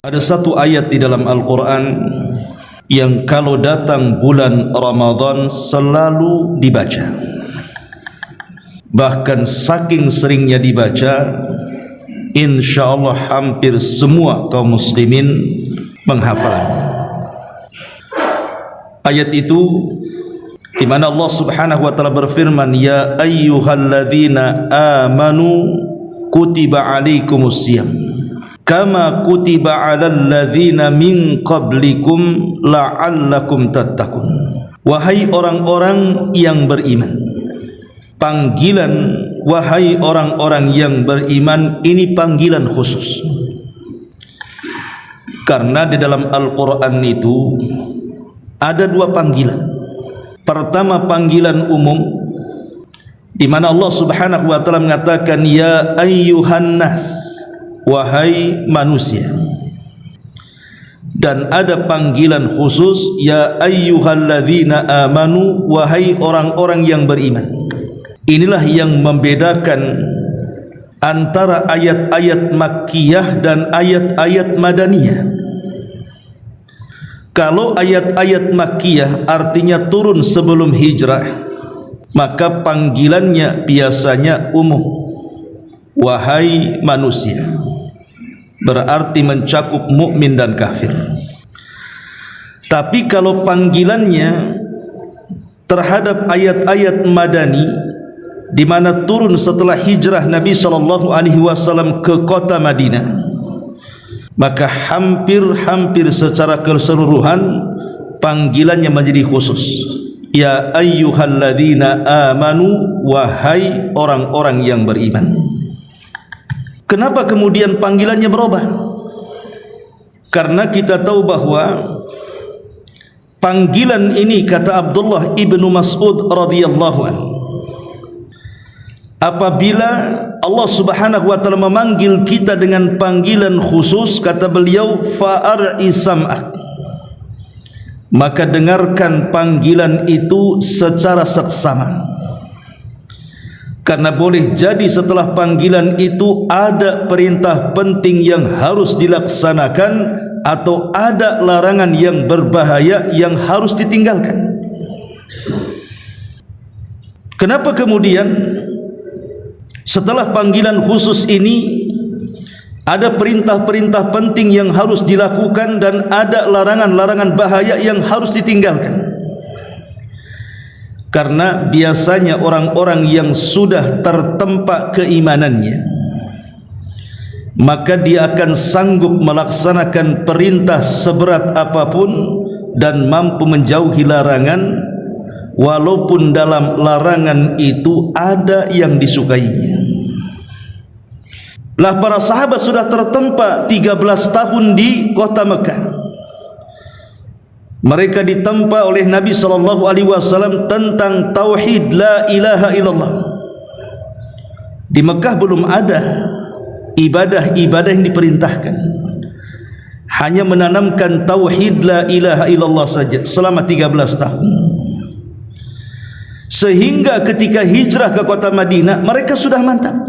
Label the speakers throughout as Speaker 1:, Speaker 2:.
Speaker 1: Ada satu ayat di dalam Al-Quran yang kalau datang bulan Ramadan selalu dibaca. Bahkan saking seringnya dibaca, insya Allah hampir semua kaum muslimin menghafalnya. Ayat itu di mana Allah Subhanahu wa taala berfirman, ya ayyuhalladzina amanu kutiba alaikumusiyam kama kutiba alal ladzina min qablikum la'allakum tattaqun. Wahai orang-orang yang beriman, panggilan wahai orang-orang yang beriman ini panggilan khusus, karena di dalam Al-Quran itu ada dua panggilan. Pertama panggilan umum, di mana Allah Subhanahu wa taala mengatakan ya ayyuhan nas, wahai manusia. Dan ada panggilan khusus ya ayyuhalladzina amanu, wahai orang-orang yang beriman. Inilah yang membedakan antara ayat-ayat Makkiyah dan ayat-ayat Madaniyah. Kalau ayat-ayat Makkiyah artinya turun sebelum hijrah, maka panggilannya biasanya umum, wahai manusia, berarti mencakup mukmin dan kafir. Tapi kalau panggilannya terhadap ayat-ayat Madani, di mana turun setelah hijrah Nabi SAW ke kota Madinah, maka hampir secara keseluruhan panggilannya menjadi khusus. Ya ayyuhalladzina amanu, wahai orang-orang yang beriman. Kenapa kemudian panggilannya berubah? Karena kita tahu bahwa panggilan ini, kata Abdullah ibnu Mas'ud radhiyallahu anhu, apabila Allah Subhanahu wa taala memanggil kita dengan panggilan khusus, kata beliau, fa'ar'i sam'ak, maka dengarkan panggilan itu secara seksama. Karena boleh jadi setelah panggilan itu ada perintah penting yang harus dilaksanakan, atau ada larangan yang berbahaya yang harus ditinggalkan. Kenapa kemudian setelah panggilan khusus ini ada perintah-perintah penting yang harus dilakukan dan ada larangan-larangan bahaya yang harus ditinggalkan? Karena biasanya orang-orang yang sudah tertempa keimanannya, maka dia akan sanggup melaksanakan perintah seberat apapun dan mampu menjauhi larangan, walaupun dalam larangan itu ada yang disukainya. Lah para sahabat sudah tertempa 13 tahun di kota Mekah. Mereka ditempa oleh Nabi SAW tentang tauhid la ilaha illallah. Di Mekah belum ada ibadah-ibadah yang diperintahkan, hanya menanamkan tauhid la ilaha illallah saja selama 13 tahun. Sehingga ketika hijrah ke kota Madinah, mereka sudah mantap.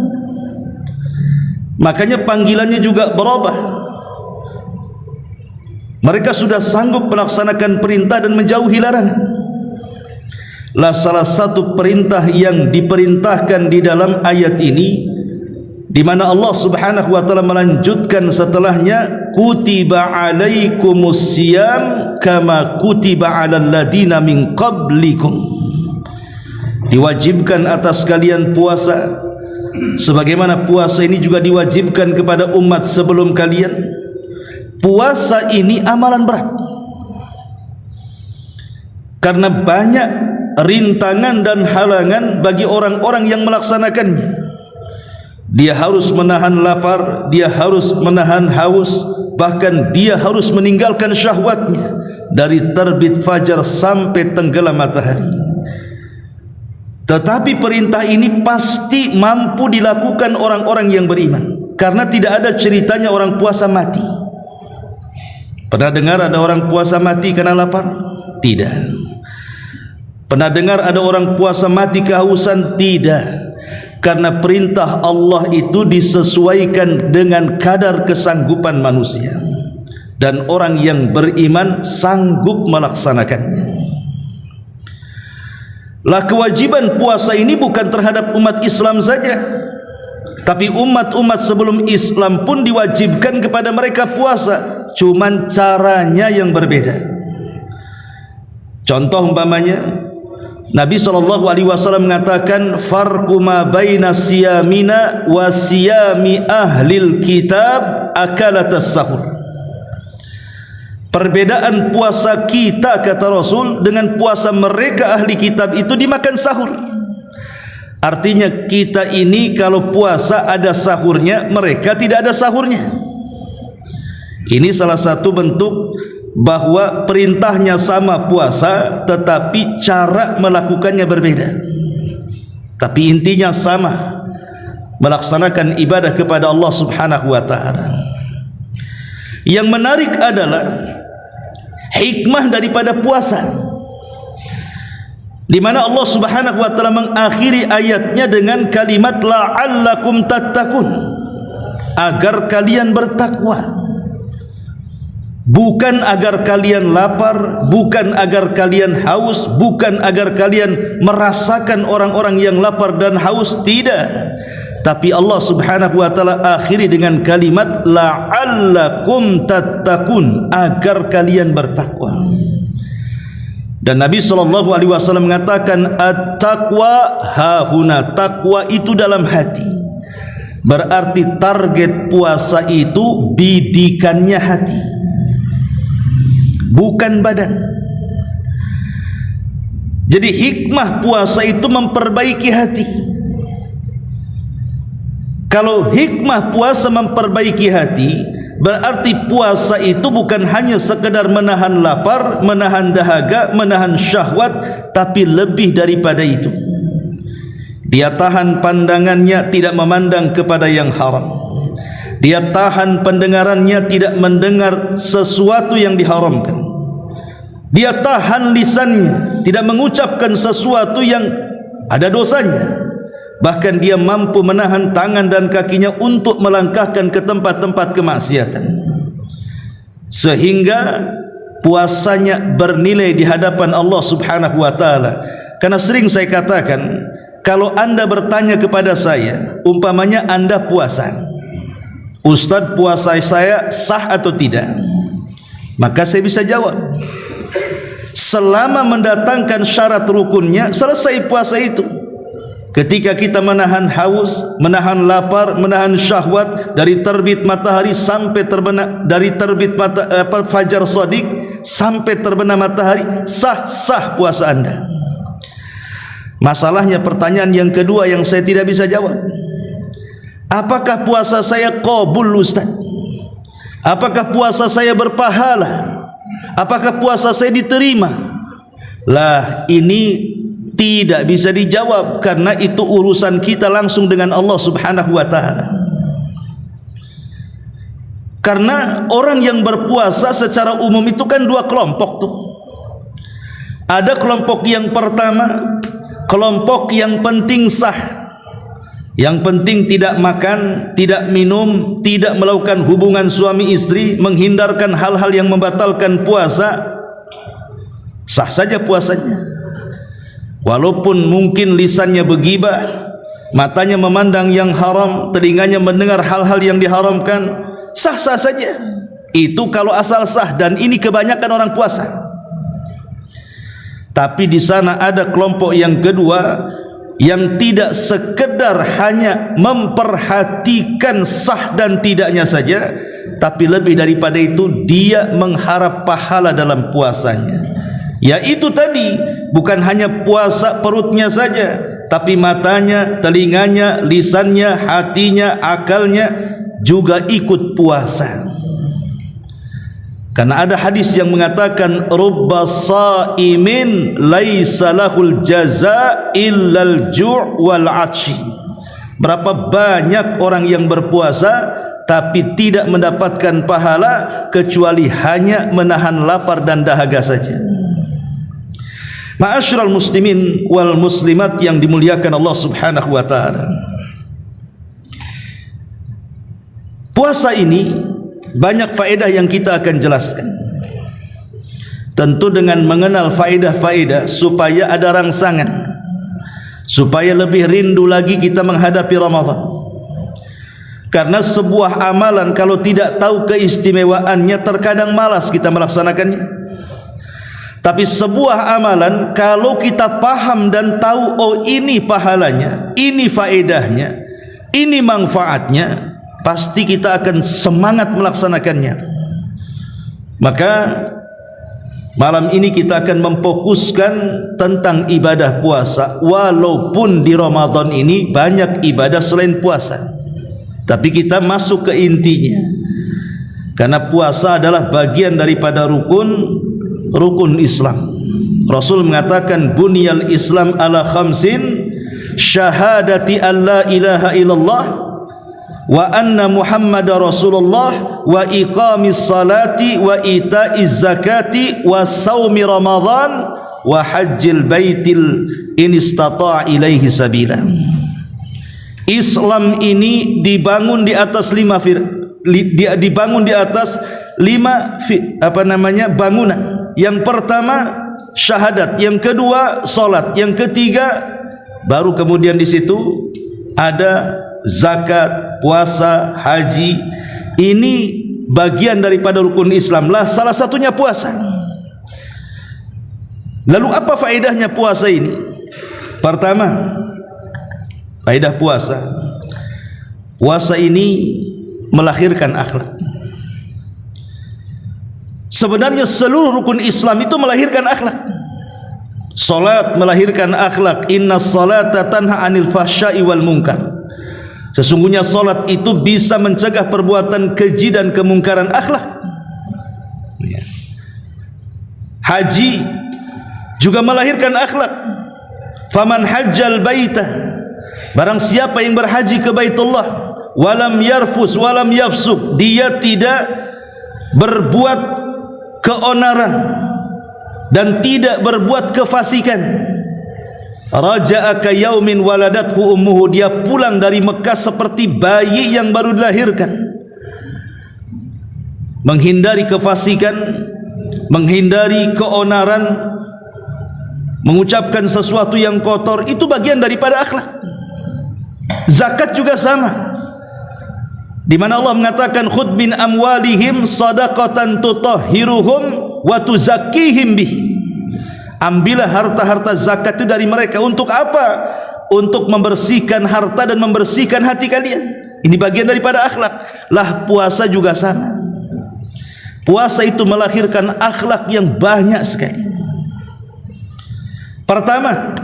Speaker 1: Makanya panggilannya juga berubah. Mereka sudah sanggup melaksanakan perintah dan menjauhi larangan. Lah salah satu perintah yang diperintahkan di dalam ayat ini, di mana Allah Subhanahu wa taala melanjutkan setelahnya, kutiba alaikumusiyam kama kutiba alal ladzina min qablikum. Diwajibkan atas kalian puasa sebagaimana puasa ini juga diwajibkan kepada umat sebelum kalian. Puasa ini amalan berat, karena banyak rintangan dan halangan bagi orang-orang yang melaksanakannya. Dia harus menahan lapar, dia harus menahan haus, bahkan dia harus meninggalkan syahwatnya dari terbit fajar sampai tenggelam matahari. Tetapi perintah ini pasti mampu dilakukan orang-orang yang beriman, karena tidak ada ceritanya orang puasa mati. Pernah dengar ada orang puasa mati karena lapar? Tidak. Pernah dengar ada orang puasa mati kehausan? Tidak. Karena perintah Allah itu disesuaikan dengan kadar kesanggupan manusia. dan orang yang beriman sanggup melaksanakannya. Lah kewajiban puasa ini bukan terhadap umat Islam saja, tapi umat-umat sebelum Islam pun diwajibkan kepada mereka puasa, cuman caranya yang berbeda. Contoh umpamanya Nabi SAW mengatakan farqu ma baina siyamina wa siyami ahlil kitab akalatas sahur. Perbedaan puasa kita, kata Rasul, dengan puasa mereka ahli kitab itu dimakan sahur. Artinya kita ini kalau puasa ada sahurnya, mereka tidak ada sahurnya. Ini salah satu bentuk bahwa perintahnya sama puasa, tetapi cara melakukannya berbeda. Tapi intinya sama, melaksanakan ibadah kepada Allah Subhanahu wa taala. Yang menarik adalah hikmah daripada puasa, di mana Allah Subhanahu wa taala mengakhiri ayatnya dengan kalimat la'allakum tattaqun, agar kalian bertakwa. Bukan agar kalian lapar, bukan agar kalian haus, bukan agar kalian merasakan orang-orang yang lapar dan haus, tidak. Tapi Allah Subhanahu wa taala akhiri dengan kalimat la'allakum tattaqun, agar kalian bertakwa. Dan Nabi SAW mengatakan at-taqwa hahuna, takwa itu dalam hati. Berarti target puasa itu bidikannya hati, bukan badan. Jadi hikmah puasa itu memperbaiki hati. Kalau hikmah puasa memperbaiki hati, berarti puasa itu bukan hanya sekedar menahan lapar, menahan dahaga, menahan syahwat, tapi lebih daripada itu. Dia tahan pandangannya, tidak memandang kepada yang haram. Dia tahan pendengarannya, tidak mendengar sesuatu yang diharamkan. Dia tahan lisannya, tidak mengucapkan sesuatu yang ada dosanya. Bahkan dia mampu menahan tangan dan kakinya untuk melangkahkan ke tempat-tempat kemaksiatan, sehingga puasanya bernilai di hadapan Allah Subhanahu wa taala. Karena sering saya katakan, kalau Anda bertanya kepada saya, umpamanya Anda puasa, Ustadz, puasa saya sah atau tidak? Maka saya bisa jawab, selama mendatangkan syarat rukunnya, selesai puasa itu. Ketika kita menahan haus, menahan lapar, menahan syahwat dari terbit matahari sampai terbenam, dari terbit fajar shadiq sampai terbenam matahari, sah puasa Anda. Masalahnya pertanyaan yang kedua yang saya tidak bisa jawab, apakah puasa saya qabul Ustaz? Apakah puasa saya berpahala? Apakah puasa saya diterima? Lah, ini tidak bisa dijawab, karena itu urusan kita langsung dengan Allah Subhanahu wa taala. Karena orang yang berpuasa secara umum itu kan dua kelompok tuh. Ada kelompok yang pertama, kelompok yang penting sah, yang penting tidak makan, tidak minum, tidak melakukan hubungan suami istri, menghindarkan hal-hal yang membatalkan puasa, sah saja puasanya. Walaupun mungkin lisannya bergibah, matanya memandang yang haram, telinganya mendengar hal-hal yang diharamkan, sah-sah saja. Itu kalau asal sah, dan ini kebanyakan orang puasa. Tapi di sana ada kelompok yang kedua, yang tidak sekedar hanya memperhatikan sah dan tidaknya saja, tapi lebih daripada itu dia mengharap pahala dalam puasanya. Yaitu tadi, bukan hanya puasa perutnya saja, tapi matanya, telinganya, lisannya, hatinya, akalnya juga ikut puasa. Karena ada hadis yang mengatakan rubba shaimin laisa lahul jaza illal ju' wal 'atshi. Berapa banyak orang yang berpuasa tapi tidak mendapatkan pahala kecuali hanya menahan lapar dan dahaga saja. Ma'asyiral muslimin wal muslimat yang dimuliakan Allah Subhanahu wa taala, puasa ini banyak faedah yang kita akan jelaskan. Tentu dengan mengenal faedah-faedah supaya ada rangsangan, supaya lebih rindu lagi kita menghadapi Ramadan. Karena sebuah amalan kalau tidak tahu keistimewaannya terkadang malas kita melaksanakannya. Tapi sebuah amalan kalau kita paham dan tahu, oh ini pahalanya, ini faedahnya, ini manfaatnya, pasti kita akan semangat melaksanakannya. Maka malam ini kita akan memfokuskan tentang ibadah puasa. Walaupun di Ramadan ini banyak ibadah selain puasa, tapi kita masuk ke intinya. Karena puasa adalah bagian daripada rukun Islam. Rasul mengatakan bunyal Islam ala khamsin, syahadati an la ilaha illallah wa anna Muhammadar Rasulullah wa iqamis salati wa ita'iz zakati wa saumi Ramadan wa hajjil baitil in istata'a ilaihi sabila. Islam ini dibangun di atas bangunan. Yang pertama syahadat, yang kedua salat, yang ketiga baru kemudian di situ ada zakat, puasa, haji. Ini bagian daripada rukun Islam lah, salah satunya puasa. Lalu apa faedahnya puasa ini? Pertama, faedah puasa, puasa ini melahirkan akhlak. Sebenarnya seluruh rukun Islam itu melahirkan akhlak. Salat melahirkan akhlak. Inna salata tanha anil fahsya'i wal munkar. Sesungguhnya salat itu bisa mencegah perbuatan keji dan kemungkaran akhlak. Haji juga melahirkan akhlak. Faman hajjal baitah, barang siapa yang berhaji ke Baitullah, walam yarfus walam yafsuk, dia tidak berbuat keonaran dan tidak berbuat kefasikan, raja'a ka yaumin waladathu ummuhu, dia pulang dari Mekah seperti bayi yang baru dilahirkan. Menghindari kefasikan, menghindari keonaran, mengucapkan sesuatu yang kotor, itu bagian daripada akhlak. Zakat juga sama, di mana Allah mengatakan khudh min amwalihim shadaqatan tutahhiruhum wa tuzakkihim bih. Ambillah harta-harta zakat itu dari mereka. Untuk apa? Untuk membersihkan harta dan membersihkan hati kalian. Ini bagian daripada akhlak. Lah puasa juga sama. Puasa itu melahirkan akhlak yang banyak sekali. Pertama,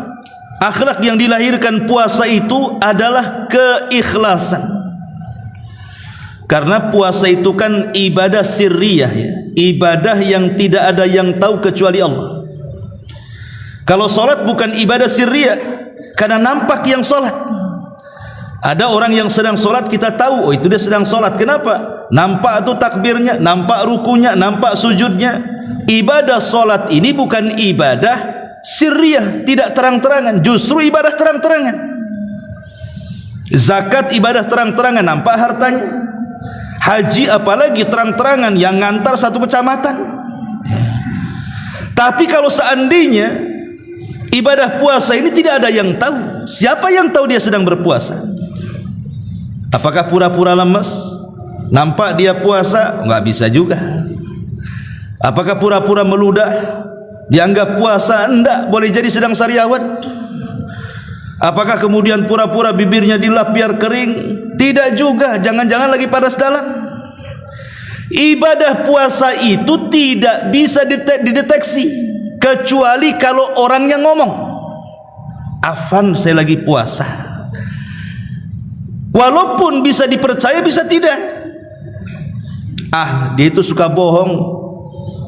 Speaker 1: akhlak yang dilahirkan puasa itu adalah keikhlasan. Karena puasa itu kan ibadah sirriyah, ya, ibadah yang tidak ada yang tahu kecuali Allah. Kalau solat bukan ibadah sirriyah, karena nampak yang solat. Ada orang yang sedang solat, kita tahu, oh itu dia sedang solat. Kenapa? Nampak tuh takbirnya, nampak rukunya, nampak sujudnya. Ibadah solat ini bukan ibadah sirriyah, tidak terang-terangan, justru ibadah terang-terangan. Zakat ibadah terang-terangan, nampak hartanya. Haji apalagi terang-terangan, yang ngantar satu kecamatan. Tapi kalau seandainya ibadah puasa ini tidak ada yang tahu, siapa yang tahu dia sedang berpuasa? Apakah pura-pura lemes? Nampak dia puasa? Enggak bisa juga. Apakah pura-pura meludah? Dianggap puasa? Enggak, boleh jadi sedang sariawat. Apakah kemudian pura-pura bibirnya dilap biar kering? Tidak juga, jangan-jangan lagi padas dalam. Ibadah puasa itu tidak bisa dideteksi kecuali kalau orangnya ngomong, "Afan, saya lagi puasa." Walaupun bisa dipercaya, bisa tidak. Ah, dia itu suka bohong,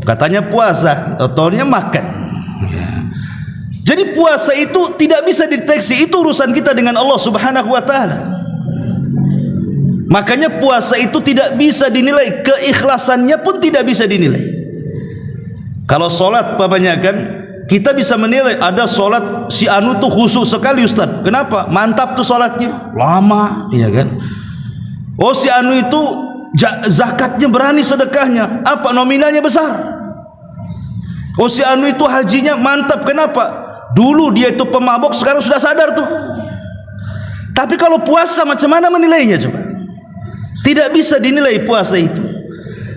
Speaker 1: katanya puasa, totalnya makan. Jadi puasa itu tidak bisa dideteksi. Itu urusan kita dengan Allah Subhanahu wa ta'ala. Makanya puasa itu tidak bisa dinilai, keikhlasannya pun tidak bisa dinilai. Kalau solat papanya kan, kita bisa menilai, ada solat si anu tuh khusyuk sekali Ustaz. Kenapa? Mantap tuh solatnya, lama, iya kan? Oh si anu itu zakatnya berani, sedekahnya apa, nominalnya besar. Oh si anu itu hajinya mantap, kenapa? Dulu dia itu pemabok, sekarang sudah sadar tuh. Tapi kalau puasa macam mana menilainya coba? Tidak bisa dinilai puasa itu.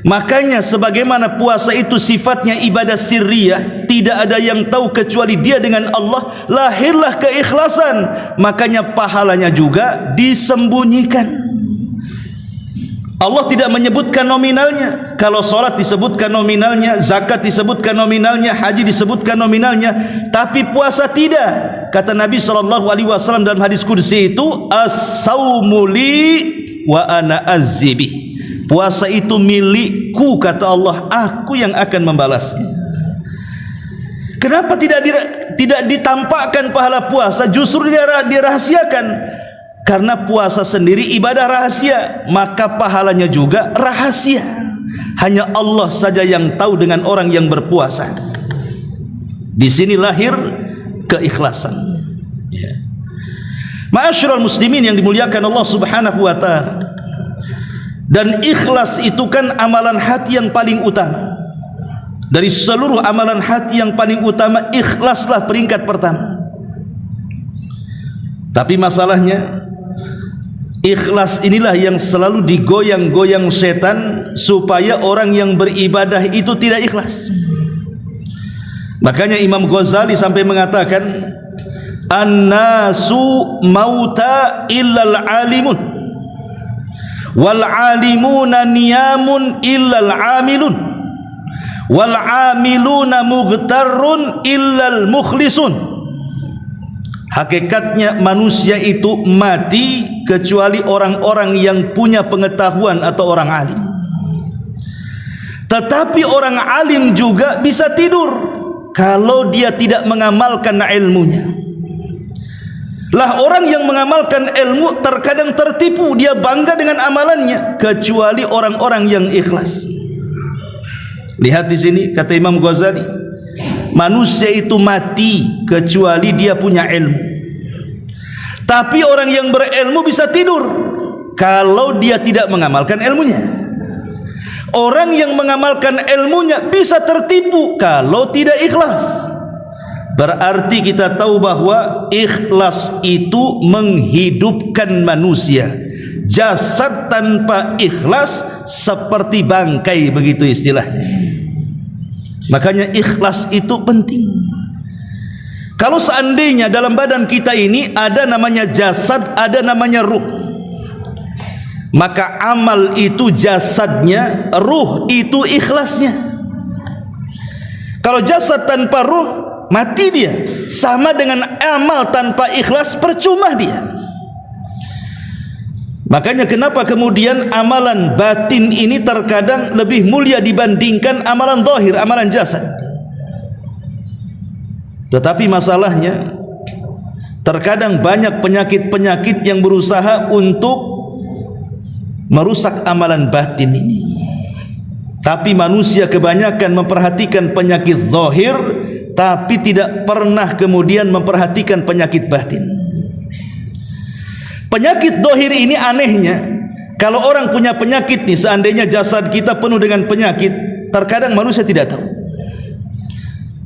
Speaker 1: Makanya sebagaimana puasa itu sifatnya ibadah sirriyah, tidak ada yang tahu kecuali dia dengan Allah, lahirlah keikhlasan, makanya pahalanya juga disembunyikan. Allah tidak menyebutkan nominalnya. Kalau solat disebutkan nominalnya, zakat disebutkan nominalnya, haji disebutkan nominalnya, tapi puasa tidak. Kata Nabi SAW dalam hadis qudsi itu, as-saumu li wa ana azzibi. Puasa itu milikku, kata Allah, aku yang akan membalasnya. Kenapa tidak ditampakkan pahala puasa, justru dirahasiakan? Karena puasa sendiri ibadah rahasia, maka pahalanya juga rahasia. Hanya Allah saja yang tahu dengan orang yang berpuasa. Di sini lahir keikhlasan. Ya. Ma'asyiral muslimin yang dimuliakan Allah Subhanahu wa taala. Dan ikhlas itu kan amalan hati yang paling utama. Dari seluruh amalan hati yang paling utama, ikhlaslah peringkat pertama. Tapi masalahnya, ikhlas inilah yang selalu digoyang-goyang setan supaya orang yang beribadah itu tidak ikhlas. Makanya Imam Ghazali sampai mengatakan, an-nasu mauta illal alimun, wal alimuna niyamun illal amilun, wal amiluna mughtarrun illal mukhlisun. Hakikatnya manusia itu mati kecuali orang-orang yang punya pengetahuan atau orang alim. Tetapi orang alim juga bisa tidur kalau dia tidak mengamalkan ilmunya. Lah orang yang mengamalkan ilmu terkadang tertipu, dia bangga dengan amalannya, kecuali orang-orang yang ikhlas. Lihat di sini kata Imam Ghazali, manusia itu mati kecuali dia punya ilmu. Tapi orang yang berilmu bisa tidur kalau dia tidak mengamalkan ilmunya. Orang yang mengamalkan ilmunya bisa tertipu kalau tidak ikhlas. Berarti kita tahu bahwa ikhlas itu menghidupkan manusia. Jasad tanpa ikhlas seperti bangkai, begitu istilahnya. Makanya ikhlas itu penting. Kalau seandainya dalam badan kita ini ada namanya jasad, ada namanya ruh, maka amal itu jasadnya, ruh itu ikhlasnya. Kalau jasad tanpa ruh, mati dia. Sama dengan amal tanpa ikhlas, percuma dia. Makanya kenapa kemudian amalan batin ini terkadang lebih mulia dibandingkan amalan zahir, amalan jasad. Tetapi masalahnya terkadang banyak penyakit-penyakit yang berusaha untuk merusak amalan batin ini. Tapi manusia kebanyakan memperhatikan penyakit zahir, tapi tidak pernah kemudian memperhatikan penyakit batin. Penyakit zahir ini anehnya, kalau orang punya penyakit nih, seandainya jasad kita penuh dengan penyakit, terkadang manusia tidak tahu.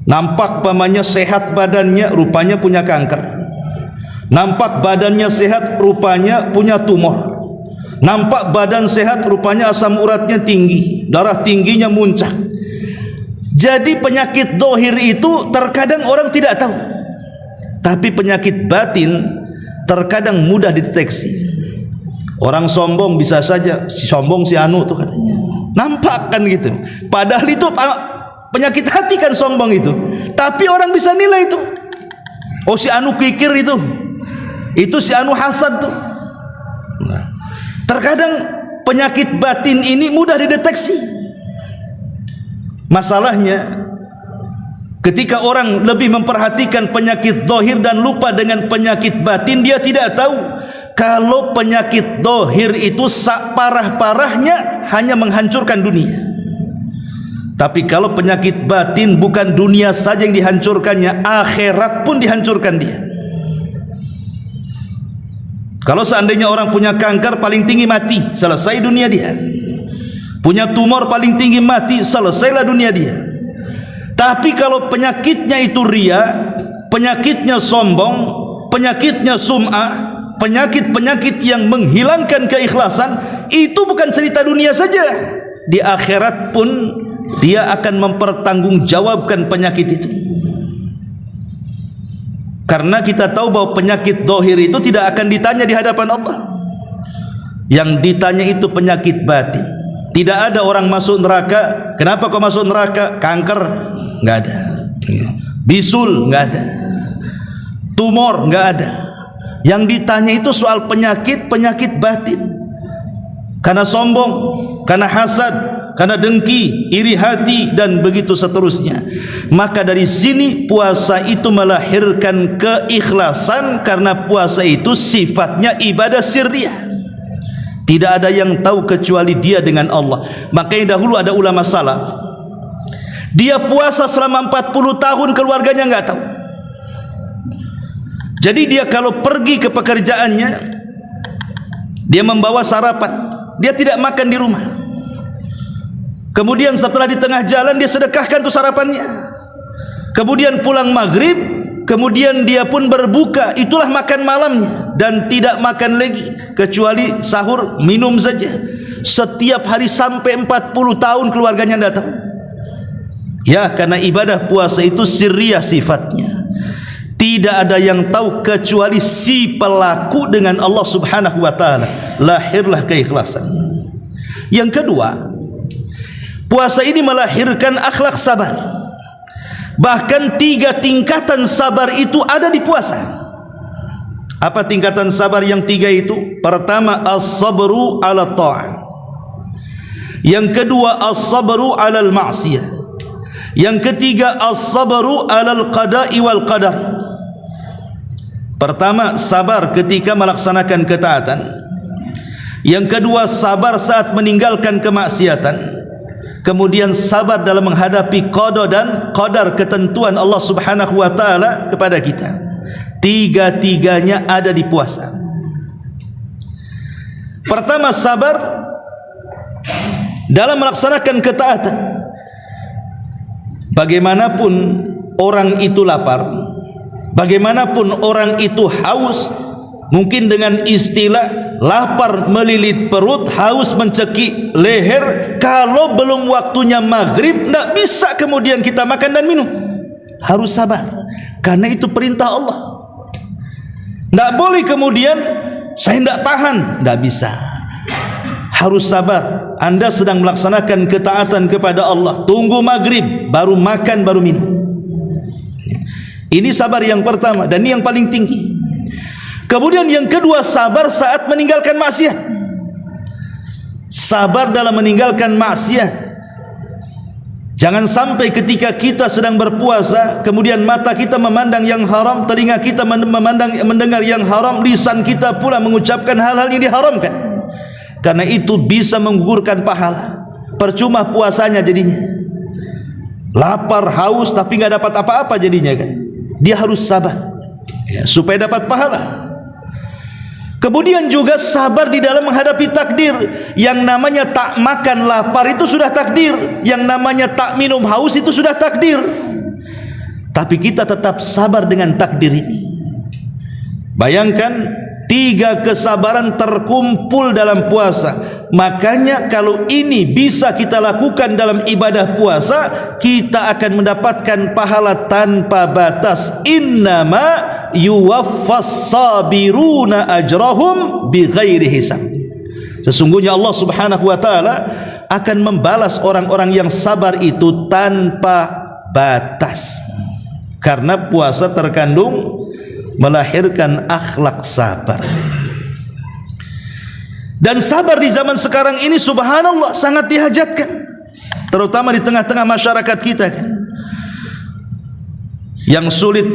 Speaker 1: Nampak pamannya sehat badannya, rupanya punya kanker. Nampak badannya sehat, rupanya punya tumor. Nampak badan sehat, rupanya asam uratnya tinggi, darah tingginya muncak. Jadi penyakit zahir itu terkadang orang tidak tahu. Tapi penyakit batin terkadang mudah dideteksi. Orang sombong bisa saja, si sombong si anu tuh katanya. Nampak kan gitu. Padahal itu penyakit hati kan sombong itu. Tapi orang bisa nilai itu. Oh si anu kikir itu si anu hasad tuh. Nah, terkadang penyakit batin ini mudah dideteksi. Masalahnya ketika orang lebih memperhatikan penyakit zahir dan lupa dengan penyakit batin, dia tidak tahu kalau penyakit zahir itu parah-parahnya hanya menghancurkan dunia. Tapi kalau penyakit batin bukan dunia saja yang dihancurkannya, akhirat pun dihancurkan dia. Kalau seandainya orang punya kanker, paling tinggi mati, selesai dunia dia. punya tumor paling tinggi, mati, selesailah dunia dia. Tapi kalau penyakitnya itu ria, penyakitnya sombong, penyakitnya sum'ah, penyakit-penyakit yang menghilangkan keikhlasan, itu bukan cerita dunia saja, di akhirat pun dia akan mempertanggungjawabkan penyakit itu. Karena kita tahu bahwa penyakit dohir itu tidak akan ditanya di hadapan Allah. Yang ditanya itu penyakit batin. Tidak ada orang masuk neraka, kenapa kau masuk neraka? Kanker, enggak ada. Bisul, enggak ada. Tumor, enggak ada. Yang ditanya itu soal penyakit batin. Karena sombong, karena hasad, karena dengki, iri hati, dan begitu seterusnya. Maka dari sini puasa itu melahirkan keikhlasan, karena puasa itu sifatnya ibadah sirriyah. Tidak ada yang tahu kecuali dia dengan Allah. Makanya dahulu ada ulama salaf, dia puasa selama 40 tahun, keluarganya enggak tahu. Jadi dia kalau pergi ke pekerjaannya, dia membawa sarapan, dia tidak makan di rumah. Kemudian setelah di tengah jalan dia sedekahkan tuh sarapannya. Kemudian pulang maghrib, kemudian dia pun berbuka, itulah makan malamnya, dan tidak makan lagi kecuali sahur, minum saja. Setiap hari sampai 40 tahun keluarganya datang. Ya, karena ibadah puasa itu sirriyah sifatnya. Tidak ada yang tahu kecuali si pelaku dengan Allah Subhanahu wa taala. Lahirlah keikhlasan. Yang kedua, puasa ini melahirkan akhlak sabar. Bahkan 3 tingkatan sabar itu ada di puasa. Apa tingkatan sabar yang 3 itu? Pertama, as-sabru ala ta'ah. Yang kedua, as-sabru ala al-ma'siyah. Yang ketiga, as-sabru ala al-qada'i wal qadar. Pertama, sabar ketika melaksanakan ketaatan. Yang kedua, sabar saat meninggalkan kemaksiatan. Kemudian sabar dalam menghadapi qada dan qadar, ketentuan Allah Subhanahu wa taala kepada kita. 3-tiganya ada di puasa. Pertama, sabar dalam melaksanakan ketaatan. Bagaimanapun orang itu lapar, bagaimanapun orang itu haus, mungkin dengan istilah lapar melilit perut, haus mencekik leher, kalau belum waktunya maghrib, tidak bisa kemudian kita makan dan minum. Harus sabar, karena itu perintah Allah. Tidak boleh kemudian saya tidak tahan, tidak bisa. Harus sabar. Anda sedang melaksanakan ketaatan kepada Allah, tunggu maghrib baru makan, baru minum. Ini sabar yang pertama, dan ini yang paling tinggi. Kemudian yang kedua, sabar saat meninggalkan maksiat. Sabar dalam meninggalkan maksiat. Jangan sampai ketika kita sedang berpuasa, kemudian mata kita memandang yang haram, telinga kita mendengar yang haram, lisan kita pula mengucapkan hal-hal yang diharamkan. Karena itu bisa menggugurkan pahala. Percuma puasanya jadinya. Lapar, haus, tapi nggak dapat apa-apa jadinya kan. Dia harus sabar ya, supaya dapat pahala. Kemudian juga sabar di dalam menghadapi takdir. Yang namanya tak makan lapar itu sudah takdir. Yang namanya tak minum haus itu sudah takdir. Tapi kita tetap sabar dengan takdir ini. Bayangkan 3 kesabaran terkumpul dalam puasa. Makanya kalau ini bisa kita lakukan dalam ibadah puasa, kita akan mendapatkan pahala tanpa batas. Innama yuwaffas sabiruna ajrahum bighairi hisab. Sesungguhnya Allah Subhanahu wa taala akan membalas orang-orang yang sabar itu tanpa batas. Karena puasa terkandung melahirkan akhlak sabar. Dan sabar di zaman sekarang ini subhanallah sangat dihajatkan, terutama di tengah-tengah masyarakat kita kan, yang sulit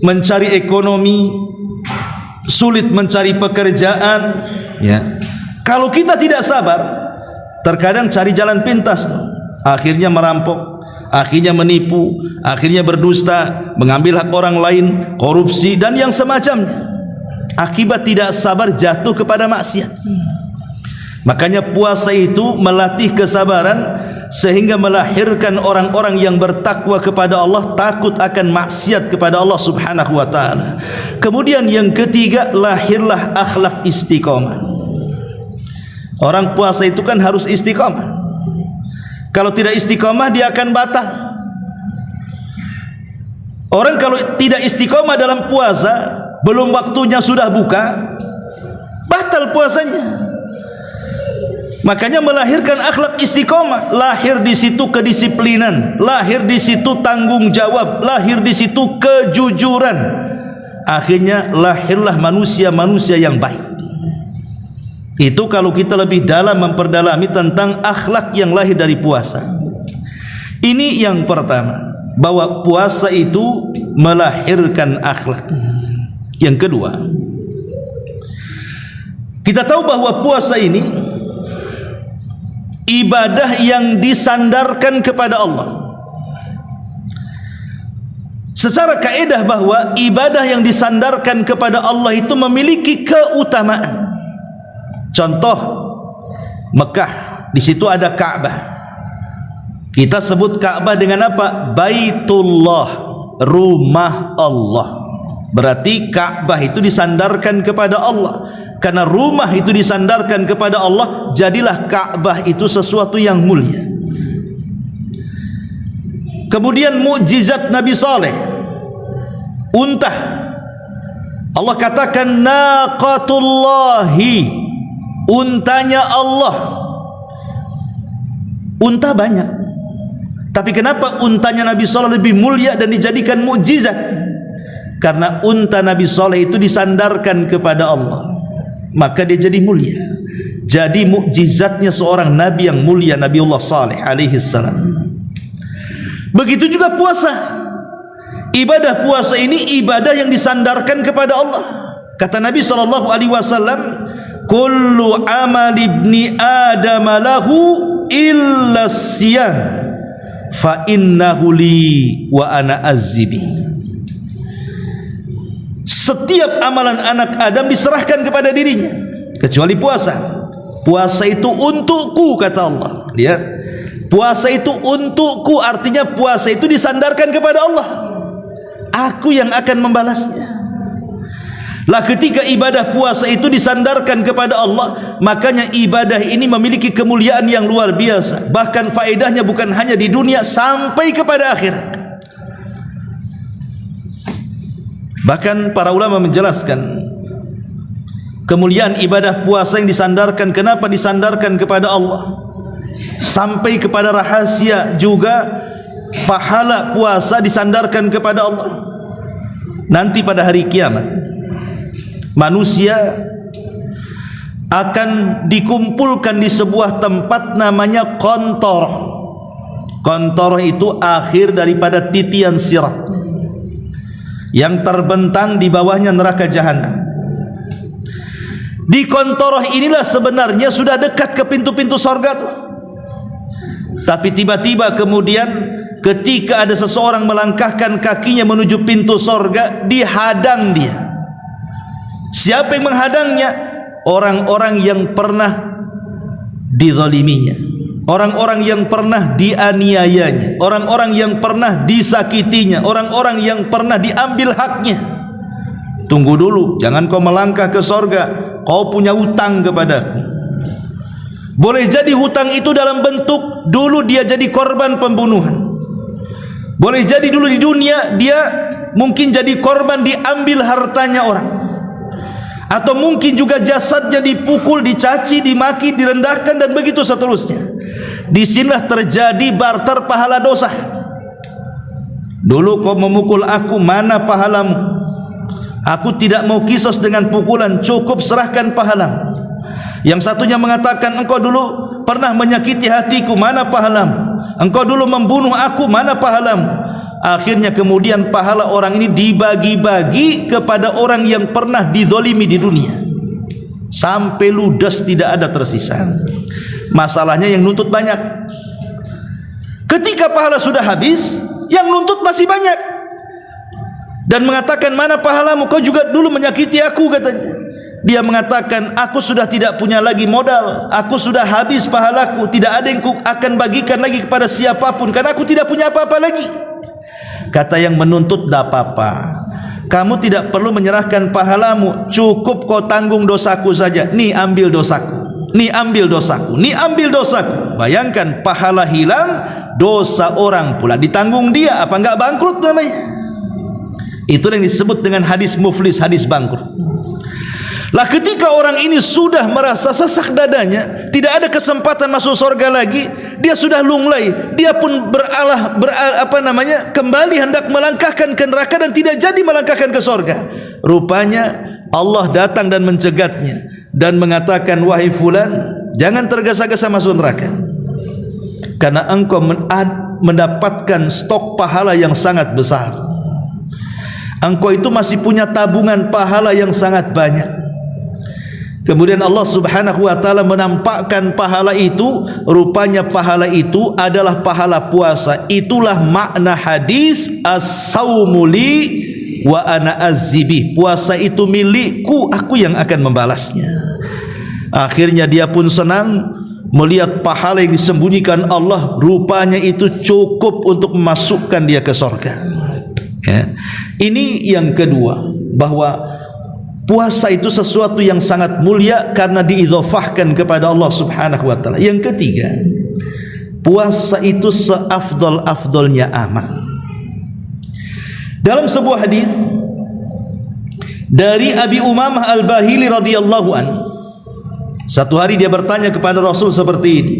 Speaker 1: mencari ekonomi, sulit mencari pekerjaan ya. Kalau kita tidak sabar, terkadang cari jalan pintas, akhirnya merampok, akhirnya menipu, akhirnya berdusta, mengambil hak orang lain, korupsi, dan yang semacamnya. Akibat tidak sabar jatuh kepada maksiat. Makanya puasa itu melatih kesabaran sehingga melahirkan orang-orang yang bertakwa kepada Allah, takut akan maksiat kepada Allah Subhanahu wa taala. Kemudian yang ketiga, lahirlah akhlak istiqomah. Orang puasa itu kan harus istiqomah. Kalau tidak istiqomah dia akan batal. Orang kalau tidak istiqomah dalam puasa, belum waktunya sudah buka, batal puasanya. Makanya melahirkan akhlak istiqomah, lahir di situ kedisiplinan, lahir di situ tanggung jawab, lahir di situ kejujuran. Akhirnya lahirlah manusia-manusia yang baik. Itu kalau kita lebih dalam memperdalami tentang akhlak yang lahir dari puasa. Ini yang pertama, bahwa puasa itu melahirkan akhlak. Yang kedua, kita tahu bahwa puasa ini ibadah yang disandarkan kepada Allah. Secara kaidah bahwa ibadah yang disandarkan kepada Allah itu memiliki keutamaan. Contoh Mekah, di situ ada Ka'bah. Kita sebut Ka'bah dengan apa? Baitullah, rumah Allah. Berarti Ka'bah itu disandarkan kepada Allah. Karena rumah itu disandarkan kepada Allah, jadilah Ka'bah itu sesuatu yang mulia. Kemudian mukjizat Nabi Saleh, unta. Allah katakan naqatullahi, untanya Allah. Unta banyak, tapi kenapa untanya Nabi Saleh lebih mulia dan dijadikan mukjizat? Karena unta Nabi Saleh itu disandarkan kepada Allah, maka dia jadi mulia. Jadi mukjizatnya seorang nabi yang mulia, Nabiullah Saleh alaihi salam. Begitu juga puasa. Ibadah puasa ini ibadah yang disandarkan kepada Allah. Kata Nabi sallallahu alaihi wasallam, kullu amal ibni adam lahu illa siyam fa innahu li wa ana azzibi. Setiap amalan anak Adam diserahkan kepada dirinya kecuali puasa. Puasa itu untukku, kata Allah. Lihat, puasa itu untukku, artinya puasa itu disandarkan kepada Allah. Aku yang akan membalasnya. Lah ketika ibadah puasa itu disandarkan kepada Allah, makanya ibadah ini memiliki kemuliaan yang luar biasa. Bahkan faedahnya bukan hanya di dunia, sampai kepada akhirat. Bahkan para ulama menjelaskan kemuliaan ibadah puasa yang disandarkan. Kenapa disandarkan kepada Allah? Sampai kepada rahasia juga pahala puasa disandarkan kepada Allah. Nanti pada hari kiamat manusia akan dikumpulkan di sebuah tempat namanya qantarah. Qantarah itu akhir daripada titian sirat yang terbentang di bawahnya neraka jahanam. Di qantarah inilah sebenarnya sudah dekat ke pintu-pintu surga tuh. Tapi tiba-tiba kemudian ketika ada seseorang melangkahkan kakinya menuju pintu surga, dihadang dia. Siapa yang menghadangnya? Orang-orang yang pernah dizaliminya, orang-orang yang pernah dianiayanya, orang-orang yang pernah disakitinya, orang-orang yang pernah diambil haknya. Tunggu dulu, jangan kau melangkah ke surga, kau punya hutang kepadaku. Boleh jadi hutang itu dalam bentuk dulu dia jadi korban pembunuhan. Boleh jadi dulu di dunia dia mungkin jadi korban diambil hartanya orang. Atau mungkin juga jasadnya dipukul, dicaci, dimaki, direndahkan dan begitu seterusnya. Disinilah terjadi barter pahala dosa. Dulu kau memukul aku, mana pahalamu? Aku tidak mau kisos dengan pukulan, cukup serahkan pahalamu. Yang satunya mengatakan, engkau dulu pernah menyakiti hatiku, mana pahalamu? Engkau dulu membunuh aku, mana pahalamu? Akhirnya kemudian pahala orang ini dibagi-bagi kepada orang yang pernah dizalimi di dunia, sampai ludas tidak ada tersisa. Masalahnya yang nuntut banyak. Ketika pahala sudah habis, yang nuntut masih banyak dan mengatakan, mana pahalamu? Kau juga dulu menyakiti aku, katanya. Dia mengatakan, aku sudah tidak punya lagi modal, aku sudah habis pahalaku, tidak ada yang akan bagikan lagi kepada siapapun, karena aku tidak punya apa-apa lagi. Kata yang menuntut, tidak apa-apa, kamu tidak perlu menyerahkan pahalamu, cukup kau tanggung dosaku saja. Nih ambil dosaku, nih ambil dosaku, nih ambil dosaku. Bayangkan, pahala hilang, dosa orang pula ditanggung dia. Apa enggak bangkrut namanya? Itu yang disebut dengan hadis muflis, hadis bangkrut. Lah ketika orang ini sudah merasa sesak dadanya, tidak ada kesempatan masuk surga lagi, dia sudah lunglai, dia pun kembali hendak melangkahkan ke neraka dan tidak jadi melangkahkan ke surga. Rupanya Allah datang dan mencegatnya dan mengatakan, wahai fulan, jangan tergesa-gesa masuk neraka, karena engkau mendapatkan stok pahala yang sangat besar. Engkau itu masih punya tabungan pahala yang sangat banyak. Kemudian Allah subhanahu wa ta'ala menampakkan pahala itu. Rupanya pahala itu adalah pahala puasa. Itulah makna hadis as-sawmu li wa ana azzibi. Puasa itu milikku, aku yang akan membalasnya. Akhirnya dia pun senang melihat pahala yang disembunyikan Allah. Rupanya itu cukup untuk memasukkan dia ke surga. Ya. Ini yang kedua, bahwa puasa itu sesuatu yang sangat mulia karena diidhafahkan kepada Allah subhanahu wa ta'ala. Yang ketiga, puasa itu seafdol-afdolnya amal. Dalam sebuah hadis dari Abi Umamah Al-Bahili radhiyallahu an, satu hari dia bertanya kepada Rasul seperti ini,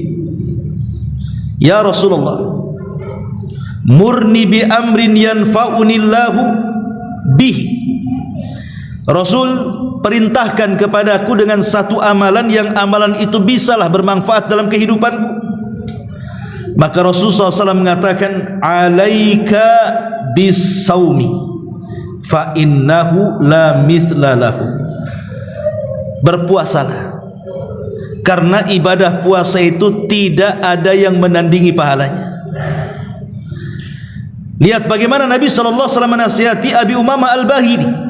Speaker 1: ya Rasulullah, murni bi amrin yanfa'unillahu bihi. Rasul, perintahkan kepadaku dengan satu amalan yang amalan itu bisalah bermanfaat dalam kehidupanku. Maka Rasulullah SAW mengatakan, alaika bisawmi fa innahu la mithla lahu. Berpuasalah, karena ibadah puasa itu tidak ada yang menandingi pahalanya. Lihat bagaimana Nabi SAW menasihati Abi Umamah Al-Bahili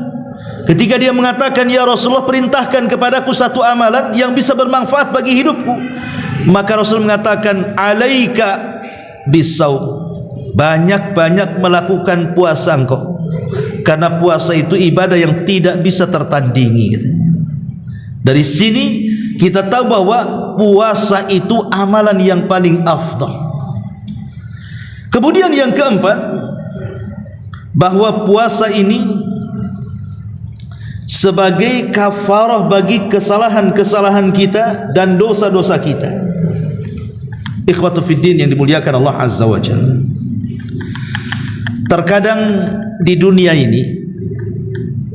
Speaker 1: ketika dia mengatakan, ya Rasulullah, perintahkan kepadaku satu amalan yang bisa bermanfaat bagi hidupku. Maka Rasul mengatakan, alaika bisawm, banyak-banyak melakukan puasa engkau, karena puasa itu ibadah yang tidak bisa tertandingi. Dari sini kita tahu bahwa puasa itu amalan yang paling afdal. Kemudian yang keempat, bahwa puasa ini sebagai kafarah bagi kesalahan-kesalahan kita dan dosa-dosa kita. Ikhwatu fiddin yang dimuliakan Allah Azza wa Jalla, terkadang di dunia ini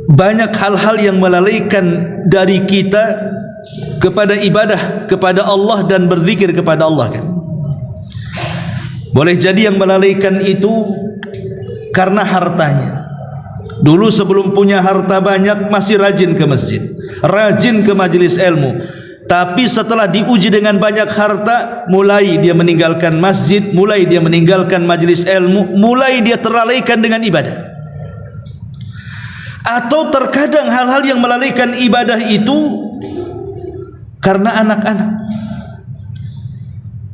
Speaker 1: banyak hal-hal yang melalaikan dari kita kepada ibadah kepada Allah dan berzikir kepada Allah, kan? Boleh jadi yang melalaikan itu karena hartanya. Dulu sebelum punya harta banyak masih rajin ke masjid, rajin ke majelis ilmu. Tapi setelah diuji dengan banyak harta, mulai dia meninggalkan masjid, mulai dia meninggalkan majelis ilmu, mulai dia terlalaikan dengan ibadah. Atau terkadang hal-hal yang melalaikan ibadah itu karena anak-anak.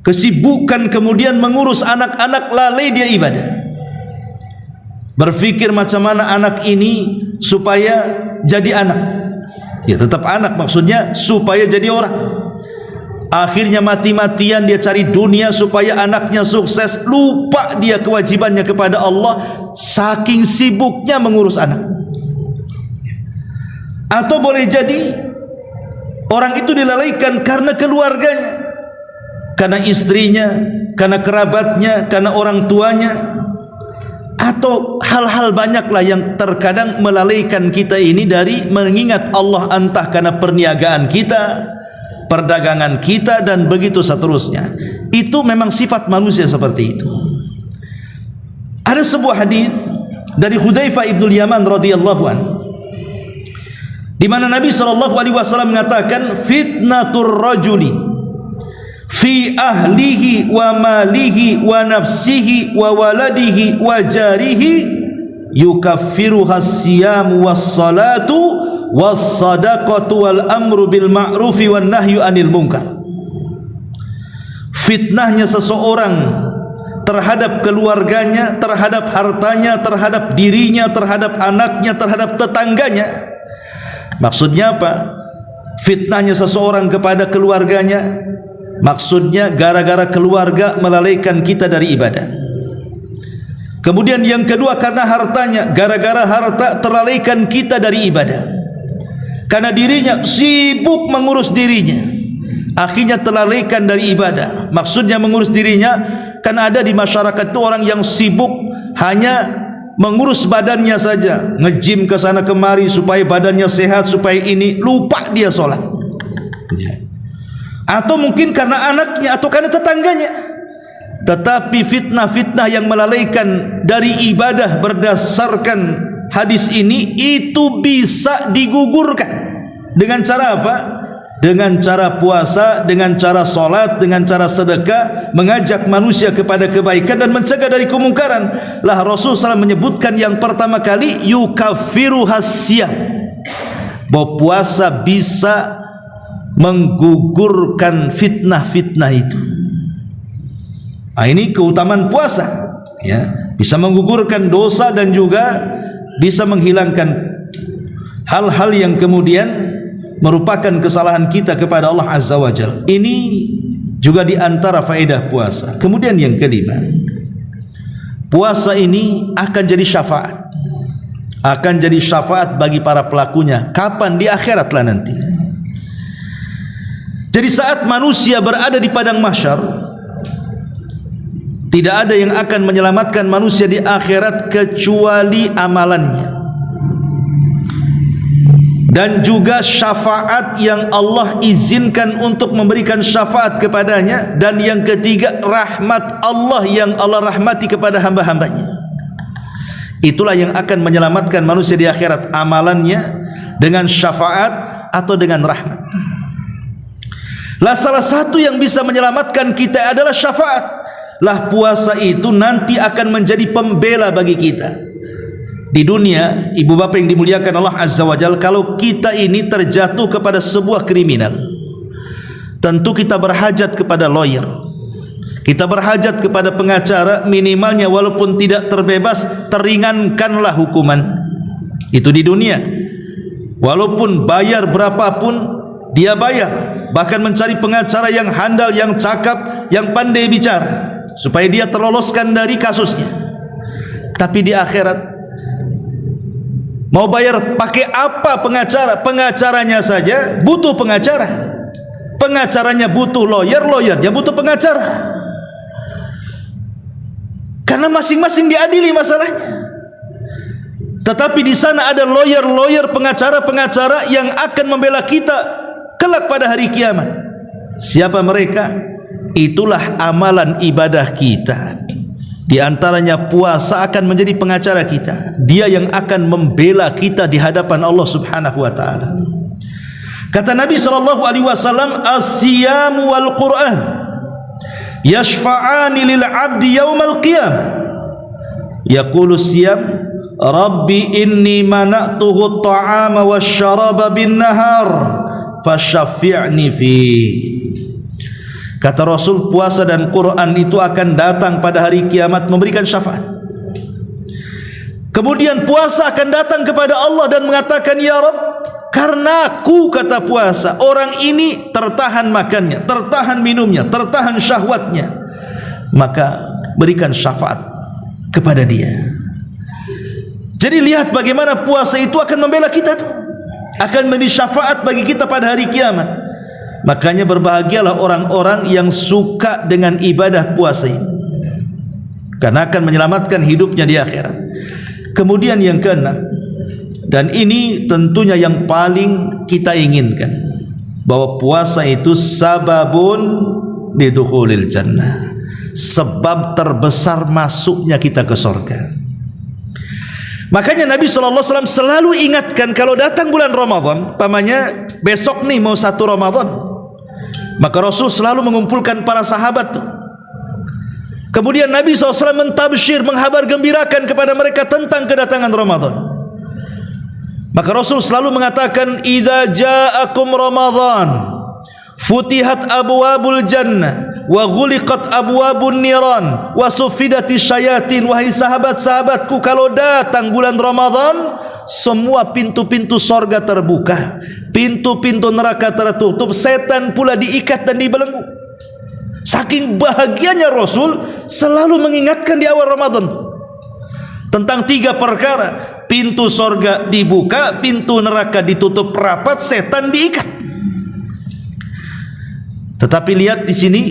Speaker 1: Kesibukan kemudian mengurus anak-anak, lalai dia ibadah. Berpikir macam mana anak ini supaya jadi anak, ya tetap anak, maksudnya supaya jadi orang. Akhirnya mati-matian dia cari dunia supaya anaknya sukses, lupa dia kewajibannya kepada Allah, saking sibuknya mengurus anak. Atau boleh jadi orang itu dilalaikan karena keluarganya, karena istrinya, karena kerabatnya, karena orang tuanya, atau hal-hal banyaklah yang terkadang melalaikan kita ini dari mengingat Allah, entah karena perniagaan kita, perdagangan kita, dan begitu seterusnya. Itu memang sifat manusia seperti itu. Ada sebuah hadis dari Hudzaifah ibn Yaman radhiyallahu an, di mana Nabi SAW mengatakan, fitnatur rajuli fi ahlihi wa malihi wa nafsihi wa waladihi wa jarihi yukaffiruha as-siyamu was-salatu was-sadaqatu wal amru bil ma'rufi wan nahyu anil munkar. Fitnahnya seseorang terhadap keluarganya, terhadap hartanya, terhadap dirinya, terhadap anaknya, terhadap tetangganya. Maksudnya apa? Fitnahnya seseorang kepada keluarganya, maksudnya gara-gara keluarga melalaikan kita dari ibadah. Kemudian yang kedua, karena hartanya, gara-gara harta terlalaikan kita dari ibadah. Karena dirinya sibuk mengurus dirinya, akhirnya terlalaikan dari ibadah. Maksudnya mengurus dirinya, kan ada di masyarakat itu orang yang sibuk hanya mengurus badannya saja, nge-gym ke sana kemari supaya badannya sehat, supaya ini, lupa dia sholat. Atau mungkin karena anaknya atau karena tetangganya. Tetapi fitnah-fitnah yang melalaikan dari ibadah berdasarkan hadis ini itu bisa digugurkan dengan cara apa? Dengan cara puasa, dengan cara solat, dengan cara sedekah, mengajak manusia kepada kebaikan dan mencegah dari kemungkaran. Lah Rasulullah SAW menyebutkan yang pertama kali yukaffiru hasyam, bahwa puasa bisa menggugurkan fitnah-fitnah itu. Nah, ini keutamaan puasa, ya, bisa menggugurkan dosa dan juga bisa menghilangkan hal-hal yang kemudian merupakan kesalahan kita kepada Allah Azza wa Jalla. Ini juga di antara faedah puasa. Kemudian yang kelima, puasa ini akan jadi syafaat, akan jadi syafaat bagi para pelakunya. Kapan? Di akhirat lah nanti. Jadi saat manusia berada di padang mahsyar, tidak ada yang akan menyelamatkan manusia di akhirat kecuali amalannya, dan juga syafaat yang Allah izinkan untuk memberikan syafaat kepadanya, dan yang ketiga rahmat Allah yang Allah rahmati kepada hamba-hambanya. Itulah yang akan menyelamatkan manusia di akhirat, amalannya dengan syafaat atau dengan rahmat. Lah salah satu yang bisa menyelamatkan kita adalah syafaat. Lah puasa itu nanti akan menjadi pembela bagi kita di dunia. Ibu bapak yang dimuliakan Allah Azza wa Jalla, kalau kita ini terjatuh kepada sebuah kriminal, tentu kita berhajat kepada lawyer, kita berhajat kepada pengacara, minimalnya walaupun tidak terbebas, teringankanlah hukuman itu di dunia. Walaupun bayar berapapun dia bayar, bahkan mencari pengacara yang handal, yang cakap, yang pandai bicara supaya dia terloloskan dari kasusnya. Tapi di akhirat mau bayar pakai apa pengacara? Pengacaranya saja butuh pengacara, pengacaranya butuh lawyer, lawyernya butuh pengacara, karena masing-masing diadili masalahnya. Tetapi di sana ada lawyer, pengacara yang akan membela kita kelak pada hari kiamat. Siapa mereka? Itulah amalan ibadah kita. Di antaranya puasa akan menjadi pengacara kita. Dia yang akan membela kita di hadapan Allah Subhanahu wa taala. Kata Nabi sallallahu alaihi wasallam, "As-siyamu wal Qur'an yashfa'ani lil 'abdi yaumal qiyamah." Yaqulu siyam, "Rabbi inni mana'tuhu at-ta'ama wasyaraba bin nahar fasyaffi'ni fi." Kata Rasul, puasa dan Quran itu akan datang pada hari kiamat memberikan syafaat. Kemudian puasa akan datang kepada Allah dan mengatakan, "Ya Rabb, karena aku," kata puasa, "orang ini tertahan makannya, tertahan minumnya, tertahan syahwatnya, maka berikan syafaat kepada dia." Jadi lihat bagaimana puasa itu akan membela kita tuh, akan menjadi syafaat bagi kita pada hari kiamat. Makanya berbahagialah orang-orang yang suka dengan ibadah puasa ini, karena akan menyelamatkan hidupnya di akhirat. Kemudian yang keenam, dan ini tentunya yang paling kita inginkan, bahwa puasa itu sababun lidukhulil jannah, sebab terbesar masuknya kita ke surga. Makanya Nabi SAW selalu ingatkan kalau datang bulan Ramadan, pamannya besok nih mau 1 Ramadan, maka Rasul selalu mengumpulkan para sahabat tuh. Kemudian Nabi SAW mentabsyir, menghabar gembirakan kepada mereka tentang kedatangan Ramadan. Maka Rasul selalu mengatakan, idza ja'akum Ramadan futihat abwabul jannah wa ghuliqat abwabun niran wa sufidati syayatin. Wahai sahabat-sahabatku, kalau datang bulan Ramadan, semua pintu-pintu sorga terbuka, pintu-pintu neraka tertutup, setan pula diikat dan dibelenggu. Saking bahagianya Rasul selalu mengingatkan di awal Ramadan tentang 3 perkara: pintu sorga dibuka, pintu neraka ditutup rapat, setan diikat. Tetapi lihat di sini,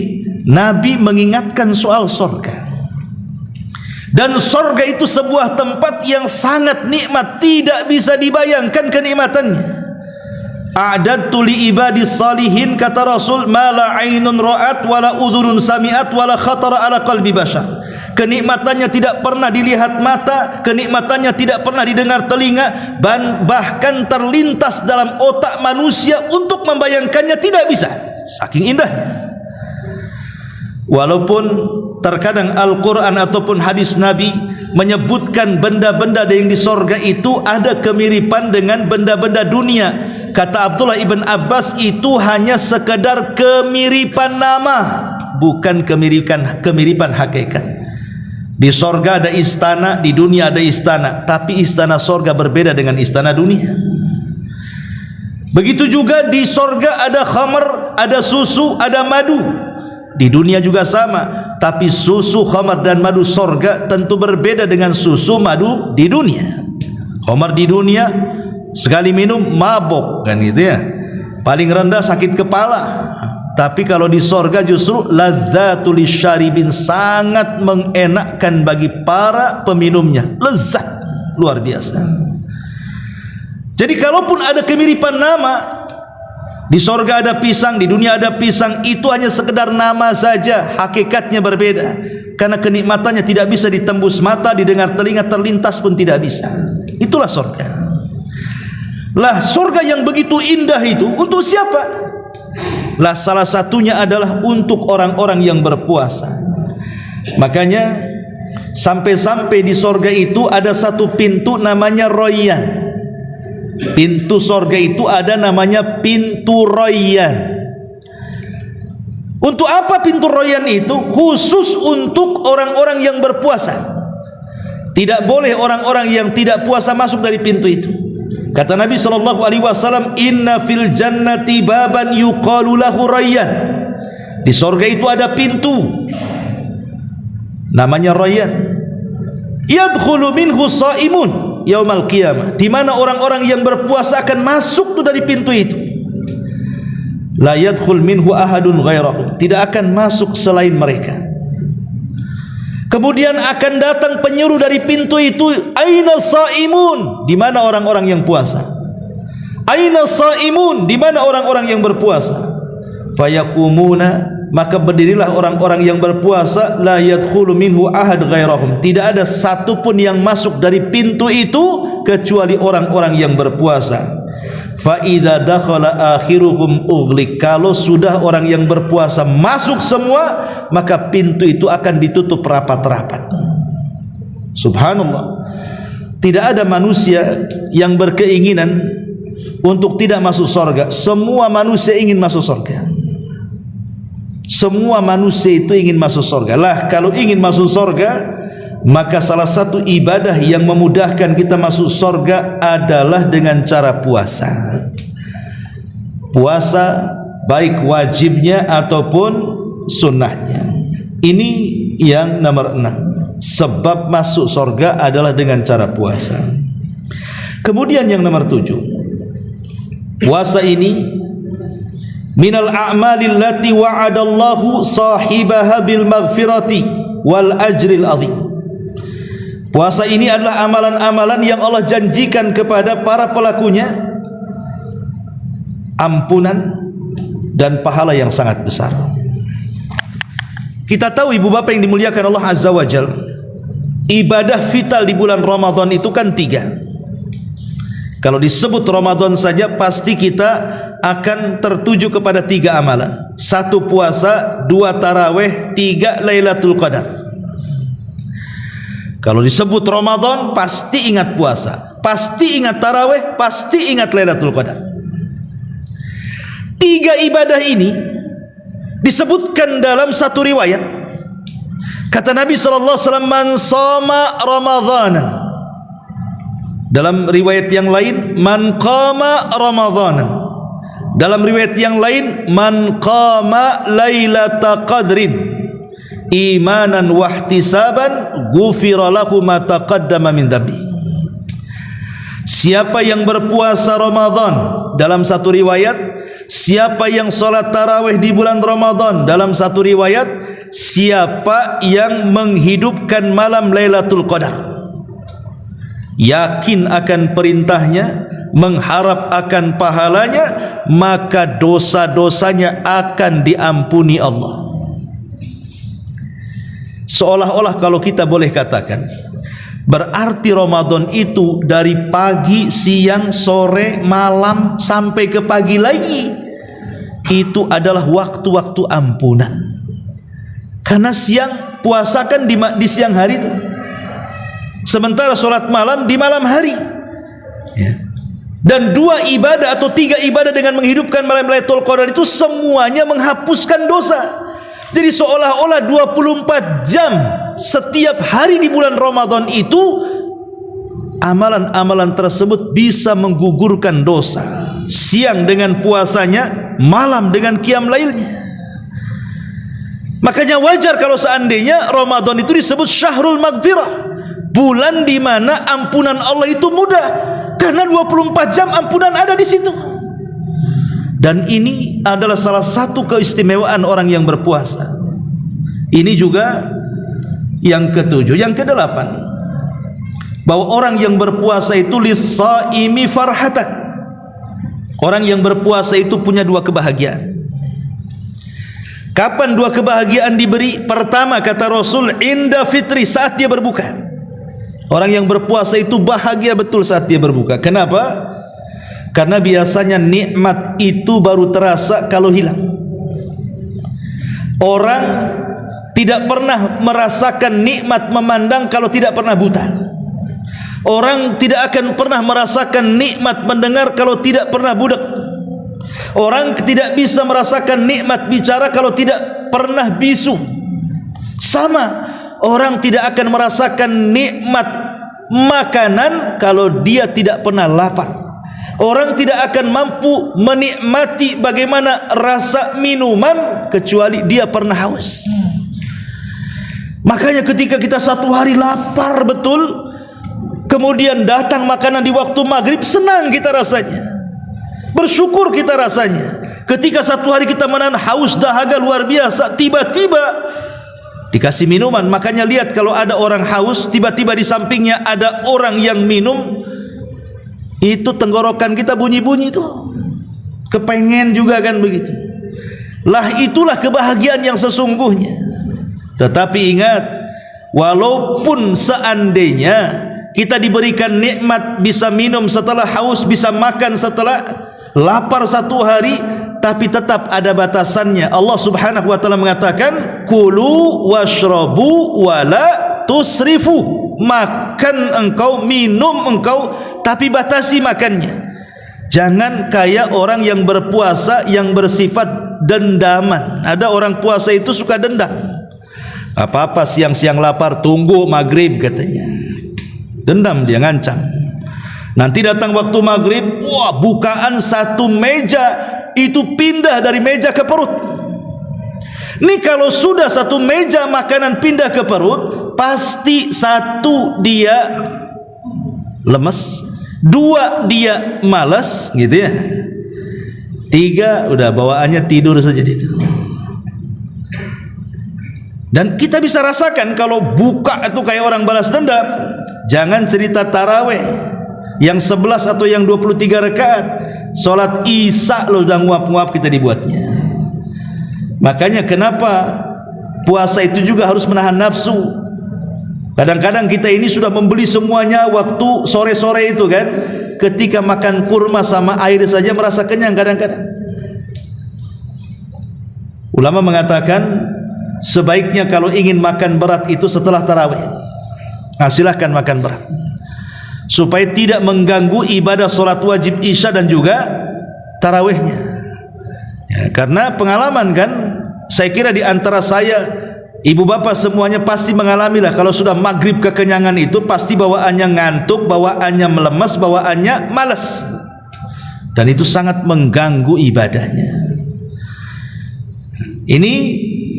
Speaker 1: Nabi mengingatkan soal sorga. Dan sorga itu sebuah tempat yang sangat nikmat, tidak bisa dibayangkan kenikmatannya. A'dadtu li ibadis salihin, kata Rasul, ma la ainun ra'at wa la udhunun sami'at wa la khatara ala qalbi bashar. Kenikmatannya tidak pernah dilihat mata, kenikmatannya tidak pernah didengar telinga, bahkan terlintas dalam otak manusia untuk membayangkannya tidak bisa, saking indahnya. Walaupun terkadang Al-Quran ataupun hadis Nabi menyebutkan benda-benda yang di sorga itu ada kemiripan dengan benda-benda dunia, kata Abdullah ibn Abbas, itu hanya sekedar kemiripan nama, bukan kemiripan hakikat. Di sorga ada istana, di dunia ada istana, tapi istana sorga berbeda dengan istana dunia. Begitu juga di sorga ada khamar, ada susu, ada madu. Di dunia juga sama, tapi susu, khamar dan madu sorga tentu berbeda dengan susu, madu di dunia. Khamar di dunia sekali minum mabok, kan gitu ya, paling rendah sakit kepala. Tapi kalau di sorga justru ladzatul syaribin, sangat mengenakkan bagi para peminumnya, lezat luar biasa. Jadi kalaupun ada kemiripan nama, di sorga ada pisang, di dunia ada pisang, itu hanya sekedar nama saja, hakikatnya berbeda. Karena kenikmatannya tidak bisa ditembus mata, didengar telinga, terlintas pun tidak bisa. Itulah sorga. Lah sorga yang begitu indah itu untuk siapa? Lah salah satunya adalah untuk orang-orang yang berpuasa. Makanya sampai-sampai di sorga itu ada satu pintu namanya Royan. Pintu sorga itu ada namanya pintu Royan. Untuk apa pintu Royan itu? Khusus untuk orang-orang yang berpuasa. Tidak boleh orang-orang yang tidak puasa masuk dari pintu itu. Kata Nabi SAW, inna fil jannati baban yuqalu lahu Rayyan. Di sorga itu ada pintu namanya Rayyan. Yadkhulu minhu shaimun yaumal qiyamah, di mana orang-orang yang berpuasa akan masuk tuh dari pintu itu. La yadkhul minhu ahadun ghairahu, tidak akan masuk selain mereka. Kemudian akan datang penyeru dari pintu itu, aina shaimun, di mana orang-orang yang puasa. Aina shaimun, di mana orang-orang yang berpuasa. Fayaqumuna, maka berdirilah orang-orang yang berpuasa, la yadkhulu minhu ahad ghairahum, tidak ada satupun yang masuk dari pintu itu kecuali orang-orang yang berpuasa. Fa idza dakhala akhiruhum ughliq, kalau sudah orang yang berpuasa masuk semua, maka pintu itu akan ditutup rapat-rapat. Subhanallah. Tidak ada manusia yang berkeinginan untuk tidak masuk surga. Semua manusia ingin masuk surga. Semua manusia itu ingin masuk surga. Lah kalau ingin masuk surga, maka salah satu ibadah yang memudahkan kita masuk surga adalah dengan cara puasa. Puasa baik wajibnya ataupun sunnahnya. Ini yang nomor 6. Sebab masuk surga adalah dengan cara puasa. Kemudian yang nomor 7. Puasa ini minal a'malil lati wa'adallahu sahibaha bil maghfirati wal ajril azim. Puasa ini adalah amalan-amalan yang Allah janjikan kepada para pelakunya ampunan dan pahala yang sangat besar. Kita tahu ibu bapak yang dimuliakan Allah Azza wa Jal, ibadah vital di bulan Ramadan itu kan 3. Kalau disebut Ramadan saja pasti kita akan tertuju kepada 3 amalan. 1 puasa, 2 taraweh, 3 Lailatul Qadar. Kalau disebut Ramadan pasti ingat puasa. pasti ingat tarawih, pasti ingat Lailatul Qadar. 3 ibadah ini disebutkan dalam satu riwayat. Kata Nabi SAW, man shoma ramadhanan. Dalam riwayat yang lain, man qama ramadhanan. Dalam riwayat yang lain, man qama lailata qadrin imanan wahtisaban ghufira lahu ma taqaddama min dhanbi. Siapa yang berpuasa Ramadan, dalam satu riwayat, siapa yang salat tarawih di bulan Ramadan, dalam satu riwayat, siapa yang menghidupkan malam Lailatul Qadar, yakin akan perintahnya, mengharap akan pahalanya, maka dosa-dosanya akan diampuni Allah. Seolah-olah kalau kita boleh katakan, berarti Ramadan itu dari pagi, siang, sore, malam sampai ke pagi lagi, itu adalah waktu-waktu ampunan. Karena siang puasa kan di siang hari itu, sementara sholat malam di malam hari, ya. Dan 2 ibadah atau 3 ibadah dengan menghidupkan malam Lailatul Qadar itu semuanya menghapuskan dosa. Jadi seolah-olah 24 jam setiap hari di bulan Ramadan itu, amalan-amalan tersebut bisa menggugurkan dosa. Siang dengan puasanya, malam dengan qiyam lailnya. Makanya wajar kalau seandainya Ramadan itu disebut syahrul maghfirah, bulan di mana ampunan Allah itu mudah, karena 24 jam ampunan ada di situ. Dan ini adalah salah satu keistimewaan orang yang berpuasa. Ini juga yang ke-7. Yang ke-8, bahwa orang yang berpuasa itu lis-shaimi farhatan. Orang yang berpuasa itu punya 2 kebahagiaan. Kapan 2 kebahagiaan diberi? Pertama, kata Rasul, inda fitri, saat dia berbuka. Orang yang berpuasa itu bahagia betul saat dia berbuka. Kenapa? Karena biasanya nikmat itu baru terasa kalau hilang. Orang tidak pernah merasakan nikmat memandang kalau tidak pernah buta. Orang tidak akan pernah merasakan nikmat mendengar kalau tidak pernah budak. Orang tidak bisa merasakan nikmat bicara kalau tidak pernah bisu. Sama, orang tidak akan merasakan nikmat makanan kalau dia tidak pernah lapar. Orang tidak akan mampu menikmati bagaimana rasa minuman kecuali dia pernah haus. Makanya ketika kita satu hari lapar betul, kemudian datang makanan di waktu maghrib, senang kita rasanya, bersyukur kita rasanya. Ketika satu hari kita menahan haus dahaga luar biasa, tiba-tiba dikasih minuman. Makanya lihat kalau ada orang haus, tiba-tiba di sampingnya ada orang yang minum, itu tenggorokan kita bunyi-bunyi itu, kepengen juga kan begitu. Lah itulah kebahagiaan yang sesungguhnya. Tetapi ingat, walaupun seandainya kita diberikan nikmat bisa minum setelah haus, bisa makan setelah lapar satu hari, tapi tetap ada batasannya. Allah Subhanahu wa taala mengatakan, kulu washrabu wala tusrifu. Makan engkau, minum engkau, tapi batasi makannya. Jangan kayak orang yang berpuasa yang bersifat dendaman. Ada orang puasa itu suka dendam. Apa-apa siang-siang lapar, tunggu maghrib katanya. Dendam dia, ngancam. Nanti datang waktu maghrib, wah, bukaan satu meja itu pindah dari meja ke perut. Ini kalau sudah satu meja makanan pindah ke perut, pasti satu dia lemes, 2 dia malas, gitu ya. 3 udah bawaannya tidur saja itu. Dan kita bisa rasakan kalau buka itu kayak orang balas dendam. Jangan cerita taraweh yang 11 atau yang 23 rakaat, sholat isya lo udah nguap-nguap kita dibuatnya. Makanya kenapa puasa itu juga harus menahan nafsu. Kadang-kadang kita ini sudah membeli semuanya waktu sore-sore itu kan, ketika makan kurma sama air saja merasa kenyang kadang-kadang. Ulama mengatakan sebaiknya kalau ingin makan berat itu setelah tarawih. Nah, silahkan makan berat. supaya tidak mengganggu ibadah solat wajib isya dan juga tarawihnya. Ya, karena pengalaman kan, saya kira di antara saya, ibu bapak semuanya pasti mengalami lah, kalau sudah maghrib kekenyangan itu pasti bawaannya ngantuk, bawaannya melemes, bawaannya malas, dan itu sangat mengganggu ibadahnya. Ini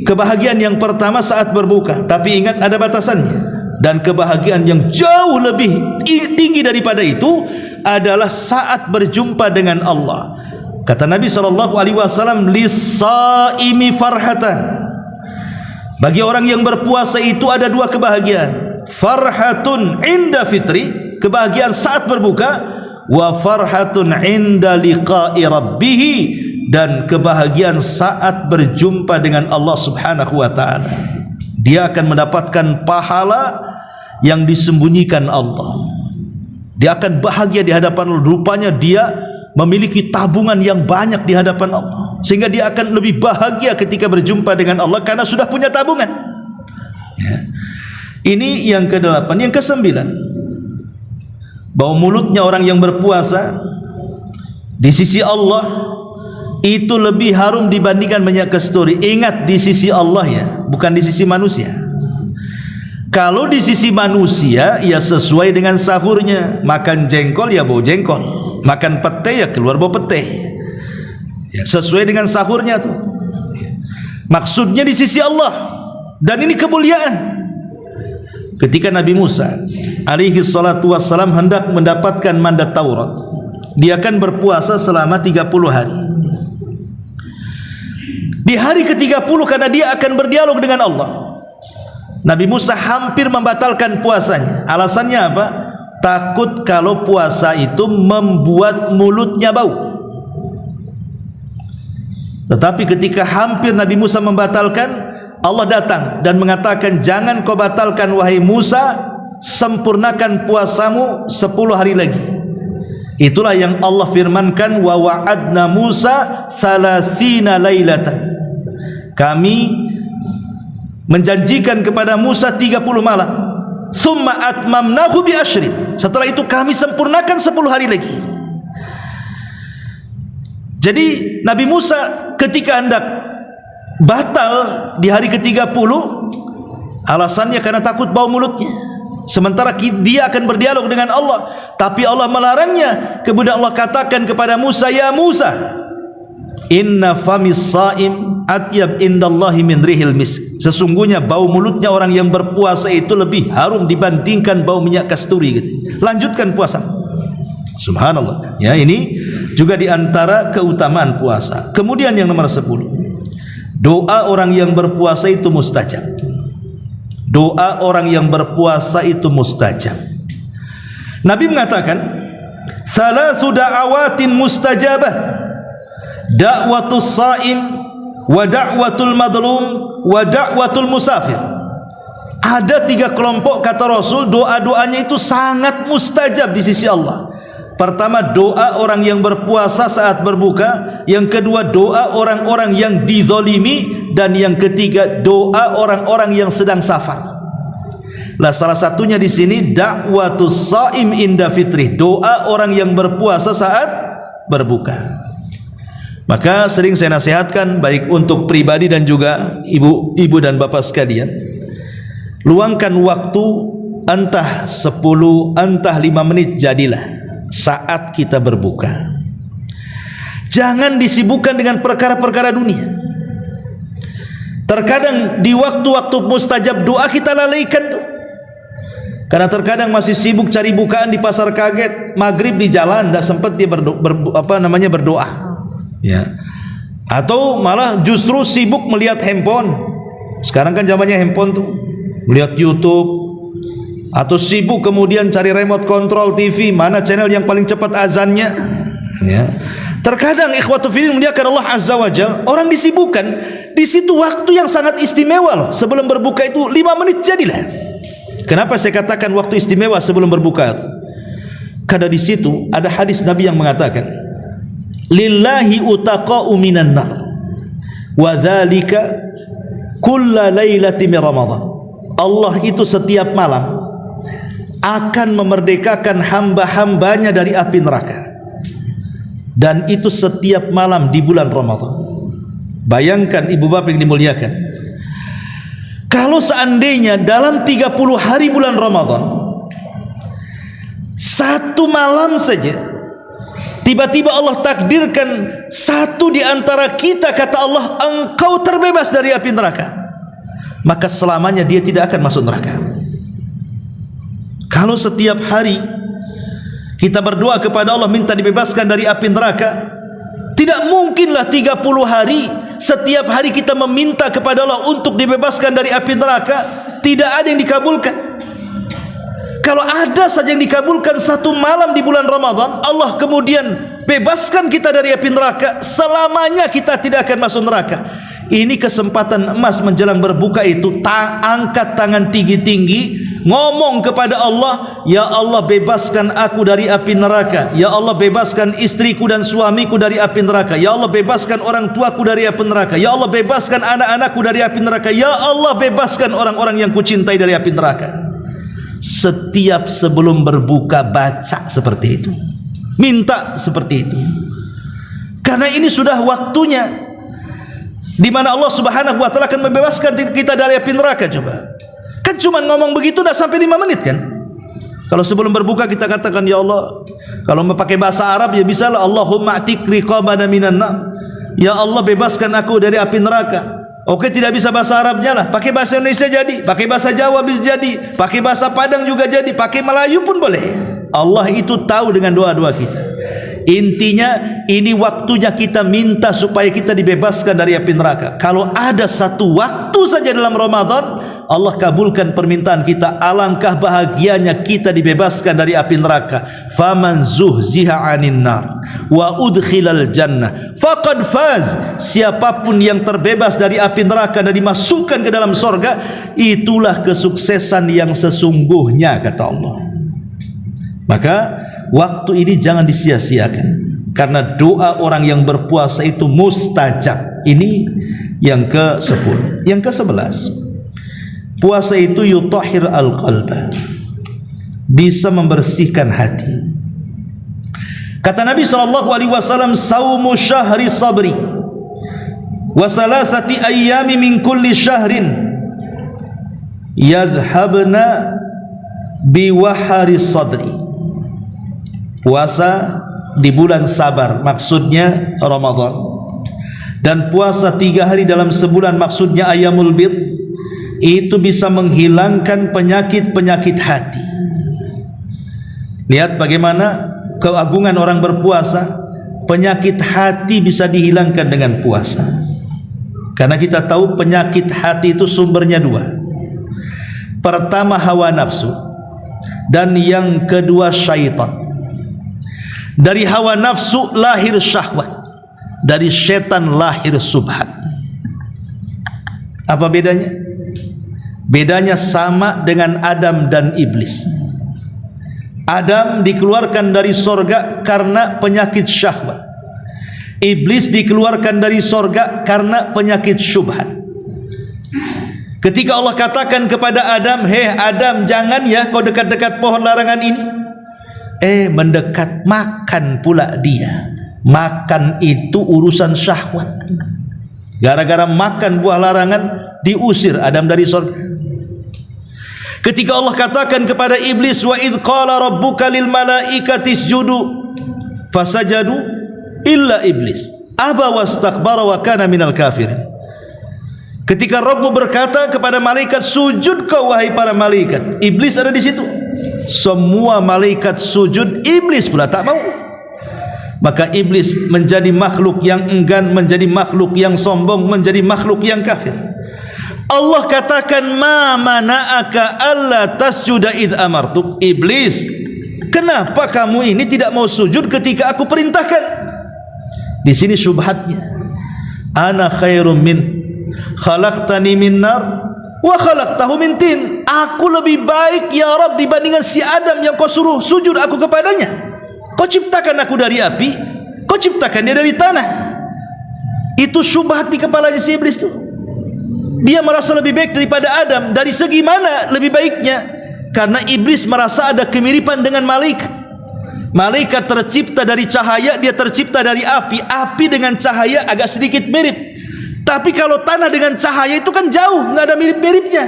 Speaker 1: kebahagiaan yang pertama saat berbuka, tapi ingat ada batasannya. Dan kebahagiaan yang jauh lebih tinggi daripada itu adalah saat berjumpa dengan Allah. Kata Nabi SAW, lis-saimi farhatan, bagi orang yang berpuasa itu ada dua kebahagiaan. Farhatun inda fitri, kebahagiaan saat berbuka, wa farhatun inda liqa'i rabbih, dan kebahagiaan saat berjumpa dengan Allah Subhanahu wa ta'ala. Dia akan mendapatkan pahala yang disembunyikan Allah. Dia akan bahagia di hadapan Allah. Rupanya dia memiliki tabungan yang banyak di hadapan Allah, sehingga dia akan lebih bahagia ketika berjumpa dengan Allah karena sudah punya tabungan. Ya. Ini yang ke-8. Yang ke-9, bau mulutnya orang yang berpuasa di sisi Allah itu lebih harum dibandingkan minyak kasturi. Ingat, di sisi Allah ya, bukan di sisi manusia. Kalau di sisi manusia ya sesuai dengan sahurnya, makan jengkol ya bau jengkol, makan pete ya keluar bau pete, ya, sesuai dengan sahurnya tuh. Maksudnya di sisi Allah, dan ini kemuliaan. Ketika Nabi Musa alaihi salatu wassalam hendak mendapatkan mandat Taurat, dia akan berpuasa selama 30 hari. Di hari ke-30 karena dia akan berdialog dengan Allah, Nabi Musa hampir membatalkan puasanya. Alasannya apa? Takut kalau puasa itu membuat mulutnya bau. Tetapi ketika hampir Nabi Musa membatalkan, Allah datang dan mengatakan, jangan kau batalkan wahai Musa, sempurnakan puasamu 10 hari lagi. Itulah yang Allah firmankan, wa wa'adna Musa 30 lailatan. Kami menjanjikan kepada Musa 30 malam. Thumma atmamnahu bi asyrin. Setelah itu kami sempurnakan 10 hari lagi. Jadi Nabi Musa ketika hendak batal di hari ke-30, alasannya karena takut bau mulutnya. Sementara dia akan berdialog dengan Allah, tapi Allah melarangnya. Kemudian Allah katakan kepada Musa, ya Musa, inna famis saim atyab indallahi min rihil misk. Sesungguhnya bau mulutnya orang yang berpuasa itu lebih harum dibandingkan bau minyak kasturi gitu. Lanjutkan puasa. Subhanallah. Ya, ini juga diantara keutamaan puasa. Kemudian yang nomor 10, doa orang yang berpuasa itu mustajab. Doa orang yang berpuasa itu mustajab. Nabi mengatakan, salasu da'awatin mustajabah, da'watus saim, wa da'watul madlum, wa da'watul musafir. Ada 3 kelompok, kata Rasul, doa-doanya itu sangat mustajab di sisi Allah. Pertama, doa orang yang berpuasa saat berbuka. Yang kedua, doa orang-orang yang dizalimi. Dan yang ketiga, doa orang-orang yang sedang safar. Lah, salah satunya di sini da'watus shaim inda fitri, doa orang yang berpuasa saat berbuka. Maka sering saya nasihatkan, baik untuk pribadi dan juga ibu dan bapak sekalian, luangkan waktu entah 10, entah 5 menit jadilah saat kita berbuka. Jangan disibukkan dengan perkara-perkara dunia. Terkadang di waktu-waktu mustajab doa kita lalaikan tuh. Karena terkadang masih sibuk cari bukaan di pasar kaget, maghrib di jalan, tidak sempat dia berdoa. Ya. Atau malah justru sibuk melihat handphone. Sekarang kan zamannya handphone tuh, melihat YouTube, atau sibuk kemudian cari remote control TV, mana channel yang paling cepat azannya. Ya. Terkadang ikhwatu fillah muliakan Allah azza wajal, orang disibukkan di situ waktu yang sangat istimewa loh. Sebelum berbuka itu 5 menit jadilah. Kenapa saya katakan waktu istimewa sebelum berbuka? Karena di situ ada hadis Nabi yang mengatakan, lillahi utaqa'u minan nar wa dzalika kulla lailati min Ramadan. Allah itu setiap malam akan memerdekakan hamba-hambanya dari api neraka, dan itu setiap malam di bulan Ramadan. Bayangkan ibu bapak yang dimuliakan, kalau seandainya dalam 30 hari bulan Ramadan, satu malam saja tiba-tiba Allah takdirkan satu di antara kita, kata Allah, engkau terbebas dari api neraka, maka selamanya dia tidak akan masuk neraka. Kalau setiap hari kita berdoa kepada Allah minta dibebaskan dari api neraka, tidak mungkinlah 30 hari setiap hari kita meminta kepada Allah untuk dibebaskan dari api neraka, tidak ada yang dikabulkan. Kalau ada saja yang dikabulkan satu malam di bulan Ramadan, Allah kemudian bebaskan kita dari api neraka, selamanya kita tidak akan masuk neraka. Ini kesempatan emas menjelang berbuka itu, angkat tangan tinggi-tinggi, ngomong kepada Allah, ya Allah bebaskan aku dari api neraka, ya Allah bebaskan istriku dan suamiku dari api neraka, ya Allah bebaskan orang tuaku dari api neraka, ya Allah bebaskan anak-anakku dari api neraka, ya Allah bebaskan orang-orang yang kucintai dari api neraka. Setiap sebelum berbuka baca seperti itu, minta seperti itu, karena ini sudah waktunya di mana Allah Subhanahu wa taala akan membebaskan kita dari api neraka. Coba, kan cuma ngomong begitu udah sampai 5 menit kan? Kalau sebelum berbuka kita katakan, ya Allah, kalau mau pakai bahasa Arab ya bisalah, Allahumma atik riqabana minan nar, ya Allah bebaskan aku dari api neraka. Oke, tidak bisa bahasa Arabnya lah, pakai bahasa Indonesia jadi, pakai bahasa Jawa bisa jadi, pakai bahasa Padang juga jadi, pakai Melayu pun boleh. Allah itu tahu dengan doa-doa kita. Intinya ini waktunya kita minta supaya kita dibebaskan dari api neraka. Kalau ada satu waktu saja dalam Ramadan Allah kabulkan permintaan kita, alangkah bahagianya kita dibebaskan dari api neraka. Faman zuhziha 'anil nar wa udkhilal jannah faqad faz. Siapapun yang terbebas dari api neraka dan dimasukkan ke dalam sorga, itulah kesuksesan yang sesungguhnya, kata Allah. Maka waktu ini jangan disia-siakan, karena doa orang yang berpuasa itu mustajab. Ini yang ke-10. Yang ke-11, puasa itu yutahhir al-qalba, bisa membersihkan hati. Kata Nabi SAW, saumu syahri sabri wa salasati ayyami min kulli syahrin yadhhabna biwahari sadri. Puasa di bulan sabar, maksudnya Ramadan, dan puasa 3 hari dalam sebulan, maksudnya Ayyamul Bid, itu bisa menghilangkan penyakit-penyakit hati. Lihat bagaimana keagungan orang berpuasa. Penyakit hati bisa dihilangkan dengan puasa, karena kita tahu penyakit hati itu sumbernya 2. Pertama hawa nafsu, dan yang kedua syaitan. Dari hawa nafsu lahir syahwat, dari setan lahir subhat. Apa bedanya? Bedanya sama dengan Adam dan iblis. Adam dikeluarkan dari sorga karena penyakit syahwat. Iblis dikeluarkan dari sorga karena penyakit syubhat. Ketika Allah katakan kepada Adam, hei Adam, jangan ya kau dekat-dekat pohon larangan ini. Mendekat, makan pula dia. Makan itu urusan syahwat. Gara-gara makan buah larangan diusir Adam dari surga. Ketika Allah katakan kepada iblis, wa idh qala rabbuka lil malaikati isjudu fasajadu illa iblis aba wastakbara wa kana minal kafirin. Ketika Rabbmu berkata kepada malaikat, sujud kau wahai para malaikat, iblis ada di situ. Semua malaikat sujud, iblis pula tak mau. Maka iblis menjadi makhluk yang enggan, menjadi makhluk yang sombong, menjadi makhluk yang kafir. Allah katakan, ma mana'aka alla tasjuda idh amartuk. Iblis, kenapa kamu ini tidak mau sujud ketika aku perintahkan? Di sini syubhatnya. Ana khairum min khalaqtani min nar wa khalaqtahu min tin. Aku lebih baik ya Rabb dibandingkan si Adam yang kau suruh sujud aku kepadanya. Kau ciptakan aku dari api, kau ciptakan dia dari tanah. Itu syubhat di kepalanya si iblis itu. Dia merasa lebih baik daripada Adam. Dari segi mana lebih baiknya? Karena iblis merasa ada kemiripan dengan malaikat. Malaikat tercipta dari cahaya, dia tercipta dari api. Api dengan cahaya agak sedikit mirip. Tapi kalau tanah dengan cahaya itu kan jauh, nggak ada mirip-miripnya.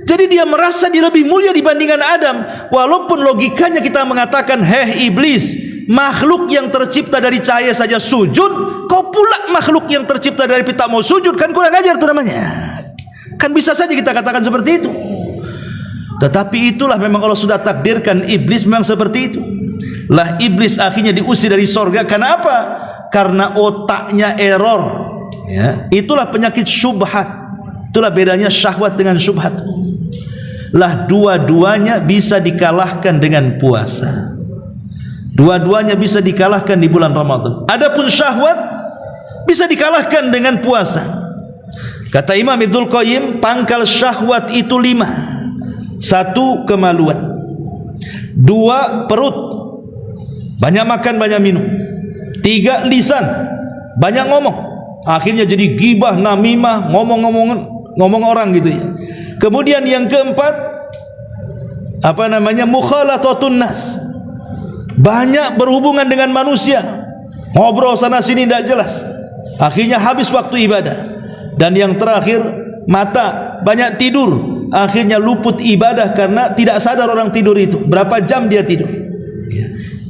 Speaker 1: Jadi dia merasa dia lebih mulia dibandingkan Adam. Walaupun logikanya kita mengatakan, heh iblis, makhluk yang tercipta dari cahaya saja sujud, kau pula makhluk yang tercipta dari api tak mau sujud, kan kurang ajar itu namanya. Kan bisa saja kita katakan seperti itu. Tetapi itulah memang Allah sudah takdirkan, iblis memang seperti itu. Lah iblis akhirnya diusir dari sorga. Karena apa? Karena otaknya error. Ya, itulah penyakit syubhat. Itulah bedanya syahwat dengan syubhat. Lah dua-duanya bisa dikalahkan dengan puasa. Dua-duanya bisa dikalahkan di bulan Ramadan. Adapun syahwat bisa dikalahkan dengan puasa. Kata Imam Ibnul Qayyim, pangkal syahwat itu 5. 1, kemaluan. 2, perut, banyak makan banyak minum. 3, lisan, banyak ngomong, akhirnya jadi gibah, namimah, ngomong orang gitu ya. Kemudian yang keempat, mukhalathatun nas, banyak berhubungan dengan manusia, ngobrol sana sini tidak jelas, akhirnya habis waktu ibadah. Dan yang terakhir, mata, banyak tidur, akhirnya luput ibadah karena tidak sadar orang tidur itu berapa jam dia tidur.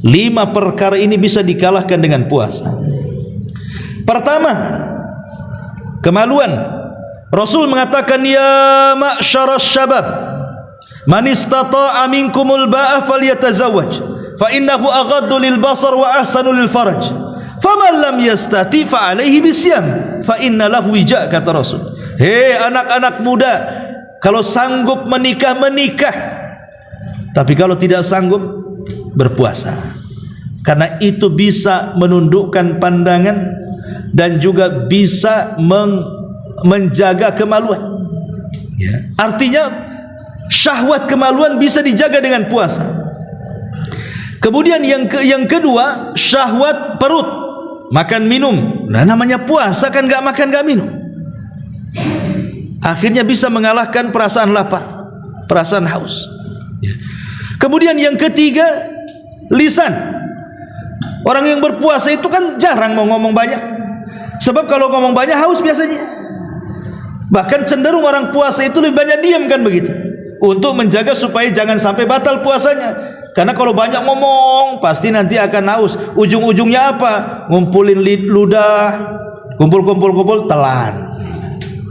Speaker 1: 5 perkara ini bisa dikalahkan dengan puasa. Pertama, kemaluan. Rasul mengatakan, ya ma'syaras syabab, man istata'a minkumul ba'a falyatazawwaj fa innahu aghaddu lil basar wa ahsanu lil faraj. Faman lam yastati fa alaihi bisyam fa inna lahu wija, kata Rasul. Hei anak-anak muda, kalau sanggup menikah, menikah. Tapi kalau tidak sanggup, berpuasa. Karena itu bisa menundukkan pandangan dan juga bisa menjaga kemaluan. Ya. Artinya syahwat kemaluan bisa dijaga dengan puasa. Kemudian yang kedua, syahwat perut, makan minum. Nah, namanya puasa kan gak makan gak minum. Akhirnya bisa mengalahkan perasaan lapar, perasaan haus. Ya. Kemudian yang ketiga, lisan. Orang yang berpuasa itu kan jarang mau ngomong banyak. Sebab kalau ngomong banyak haus biasanya. Bahkan cenderung orang puasa itu lebih banyak diam kan begitu. Untuk menjaga supaya jangan sampai batal puasanya. Karena kalau banyak ngomong pasti nanti akan haus. Ujung-ujungnya apa? Ngumpulin ludah, kumpul, telan.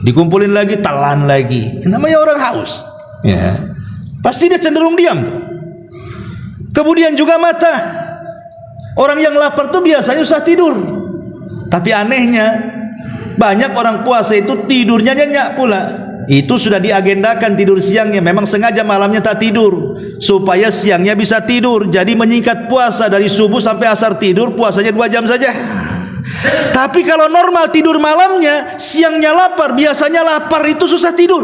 Speaker 1: Dikumpulin lagi, telan lagi. Namanya orang haus. Ya. Pasti dia cenderung diam tuh. Kemudian juga mata. Orang yang lapar tuh biasanya susah tidur. Tapi anehnya banyak orang puasa itu tidurnya nyenyak pula. Itu sudah diagendakan tidur siangnya. Memang sengaja malamnya tak tidur supaya siangnya bisa tidur. Jadi menyingkat puasa dari subuh sampai asar tidur, puasanya 2 jam saja. Tapi kalau normal tidur malamnya, siangnya lapar. Biasanya lapar itu susah tidur.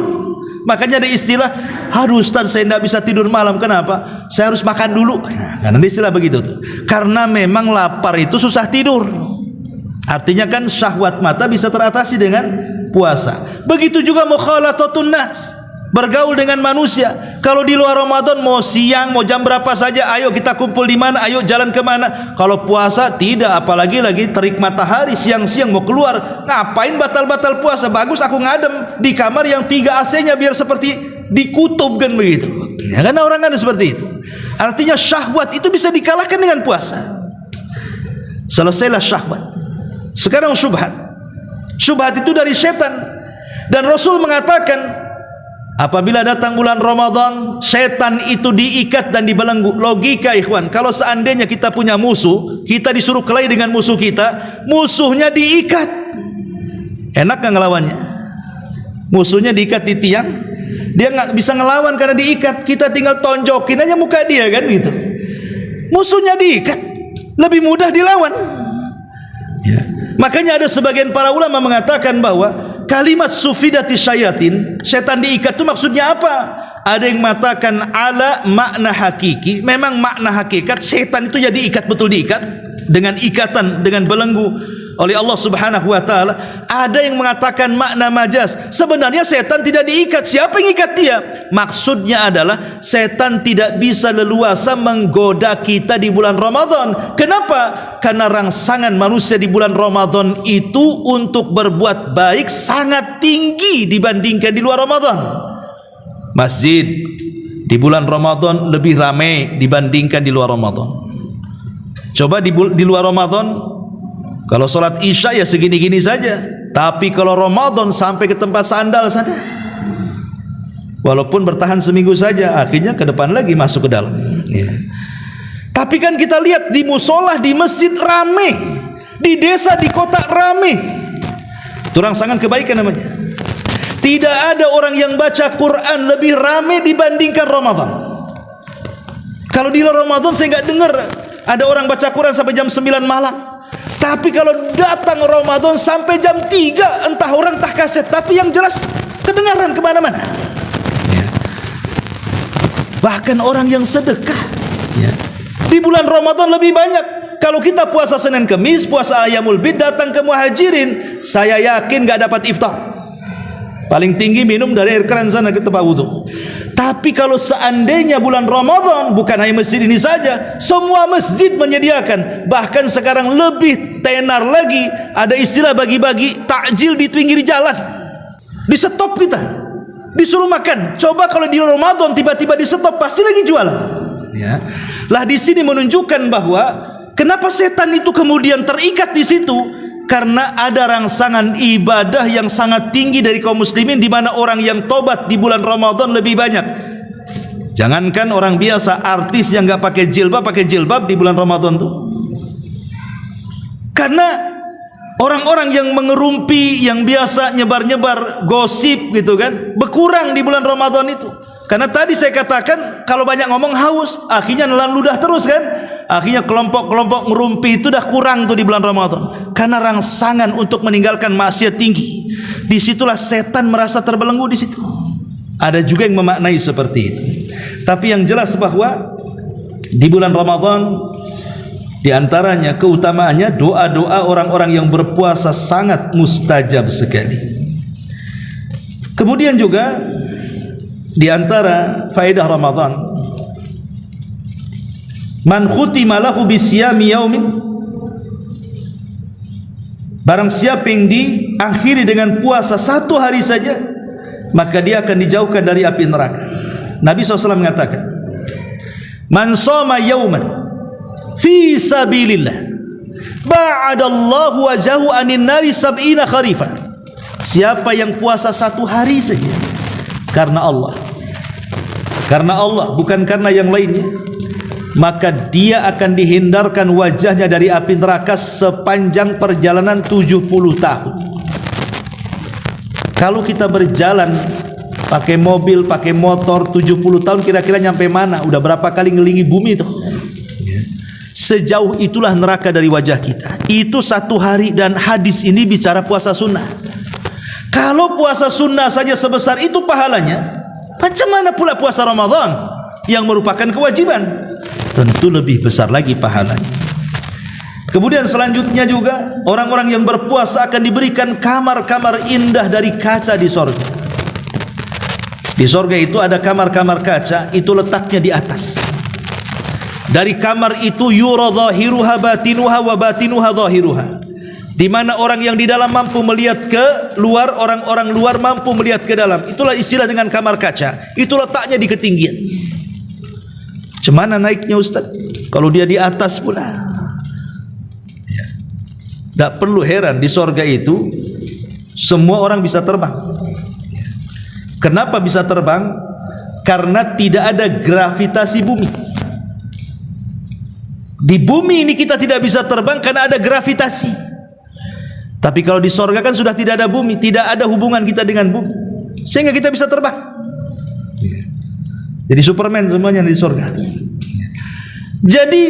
Speaker 1: Makanya ada istilah, aduh Ustaz saya tidak bisa tidur malam. Kenapa? Saya harus makan dulu. Karena ada istilah begitu tuh. Karena memang lapar itu susah tidur. Artinya kan syahwat mata bisa teratasi dengan puasa. Begitu juga mukhalathatun nas, bergaul dengan manusia. Kalau di luar Ramadan mau siang, mau jam berapa saja, ayo kita kumpul di mana, ayo jalan kemana. Kalau puasa tidak, apalagi lagi terik matahari, siang-siang mau keluar, ngapain batal-batal puasa? Bagus aku ngadem di kamar yang 3 AC-nya biar seperti dikutub kan begitu. Ya, karena orang ada seperti itu. Artinya syahwat itu bisa dikalahkan dengan puasa. Selesailah syahwat. Sekarang syubhat. Syubhat itu dari setan. Dan Rasul mengatakan, apabila datang bulan Ramadan, setan itu diikat dan dibelenggu. Logika ikhwan, kalau seandainya kita punya musuh, kita disuruh kelahi dengan musuh kita, musuhnya diikat, enak gak ngelawannya? Musuhnya diikat di tiang, dia gak bisa ngelawan karena diikat. Kita tinggal tonjokin aja muka dia kan gitu. Musuhnya diikat, lebih mudah dilawan ya. Makanya ada sebagian para ulama mengatakan bahwa kalimat sufidati syayatin, setan diikat itu maksudnya apa? Ada yang mengatakan ala makna hakiki, memang makna hakikat setan itu jadi ikat, betul diikat. dengan ikatan, dengan belenggu oleh Allah Subhanahu wa taala. Ada yang mengatakan makna majaz, sebenarnya setan tidak diikat. Siapa yang ikat dia? Maksudnya adalah setan tidak bisa leluasa menggoda kita di bulan Ramadan. Kenapa? Karena rangsangan manusia di bulan Ramadan itu untuk berbuat baik sangat tinggi dibandingkan di luar Ramadan. Masjid di bulan Ramadan lebih ramai dibandingkan di luar Ramadan. Coba di luar Ramadan, kalau sholat isya ya segini-gini saja, tapi kalau Ramadan sampai ke tempat sandal sana, walaupun bertahan seminggu saja, akhirnya ke depan lagi masuk ke dalam ya. Tapi kan kita lihat di musola, di masjid rame, di desa, di kota rame. Itu rangsangan kebaikan namanya. Tidak ada orang yang baca Quran lebih rame dibandingkan Ramadan. Kalau di luar Ramadan saya nggak dengar ada orang baca Quran sampai jam 9 malam. Tapi kalau datang Ramadan sampai jam 3, entah orang entah kaset, tapi yang jelas kedengaran kemana-mana ya. Bahkan orang yang sedekah ya, di bulan Ramadan lebih banyak. Kalau kita puasa Senin Kemis, puasa Ayyamul Bid, datang ke Muhajirin, saya yakin gak dapat iftar. Paling tinggi minum dari air keran sana ke tempat wudhu. Tapi kalau seandainya bulan Ramadan, bukan hanya masjid ini saja, semua masjid menyediakan. Bahkan sekarang lebih tenar lagi, ada istilah bagi-bagi takjil di pinggir jalan. Di stop kita, disuruh makan. Coba kalau di Ramadan tiba-tiba di stop, pasti lagi jualan ya. Lah di sini menunjukkan bahwa kenapa setan itu kemudian terikat di situ, karena ada rangsangan ibadah yang sangat tinggi dari kaum muslimin, di mana orang yang tobat di bulan Ramadan lebih banyak. Jangankan orang biasa, artis yang nggak pakai jilbab di bulan Ramadan tuh. Karena orang-orang yang mengerumpi, yang biasa nyebar-nyebar gosip gitu kan, berkurang di bulan Ramadan itu. Karena tadi saya katakan kalau banyak ngomong haus, akhirnya nelan ludah terus kan. Akhirnya kelompok-kelompok ngerumpi itu dah kurang tuh di bulan Ramadan. Karena rangsangan untuk meninggalkan maksiat tinggi. Disitulah setan merasa terbelenggu di situ. Ada juga yang memaknai seperti itu. Tapi yang jelas bahwa di bulan Ramadan, di antaranya keutamaannya doa-doa orang-orang yang berpuasa sangat mustajab sekali. Kemudian juga di antara faedah Ramadan, man khutima lahu bisyami yaumin, barang siapa yang diakhiri dengan puasa satu hari saja, maka dia akan dijauhkan dari api neraka. Nabi SAW mengatakan, man shoma yauman fi sabilillah ba'adallahu wajahu anin nari sab'ina kharifan. Siapa yang puasa satu hari saja karena Allah, bukan karena yang lainnya, maka dia akan dihindarkan wajahnya dari api neraka sepanjang perjalanan 70 tahun. Kalau kita berjalan pakai mobil, pakai motor 70 tahun, kira-kira nyampe mana? Udah berapa kali ngelingi bumi itu? Sejauh itulah neraka dari wajah kita. Itu satu hari, dan hadis ini bicara puasa sunnah. Kalau puasa sunnah saja sebesar itu pahalanya, macam mana pula puasa Ramadan yang merupakan kewajiban? Tentu lebih besar lagi pahalanya. Kemudian selanjutnya juga orang-orang yang berpuasa akan diberikan kamar-kamar indah dari kaca di sorga. Di sorga itu ada kamar-kamar kaca, itu letaknya di atas. Dari kamar itu yura zahiruha batinuha wa batinuha zahiruha, di mana orang yang di dalam mampu melihat ke luar, orang-orang luar mampu melihat ke dalam. Itulah istilah dengan kamar kaca. Itu letaknya di ketinggian. Cemana naiknya Ustaz? Kalau dia di atas pula. Tak perlu heran, di sorga itu semua orang bisa terbang. Kenapa bisa terbang? Karena tidak ada gravitasi bumi. Di bumi ini kita tidak bisa terbang karena ada gravitasi. Tapi kalau di sorga kan sudah tidak ada bumi, tidak ada hubungan kita dengan bumi, sehingga kita bisa terbang. Jadi Superman semuanya di sorga. Jadi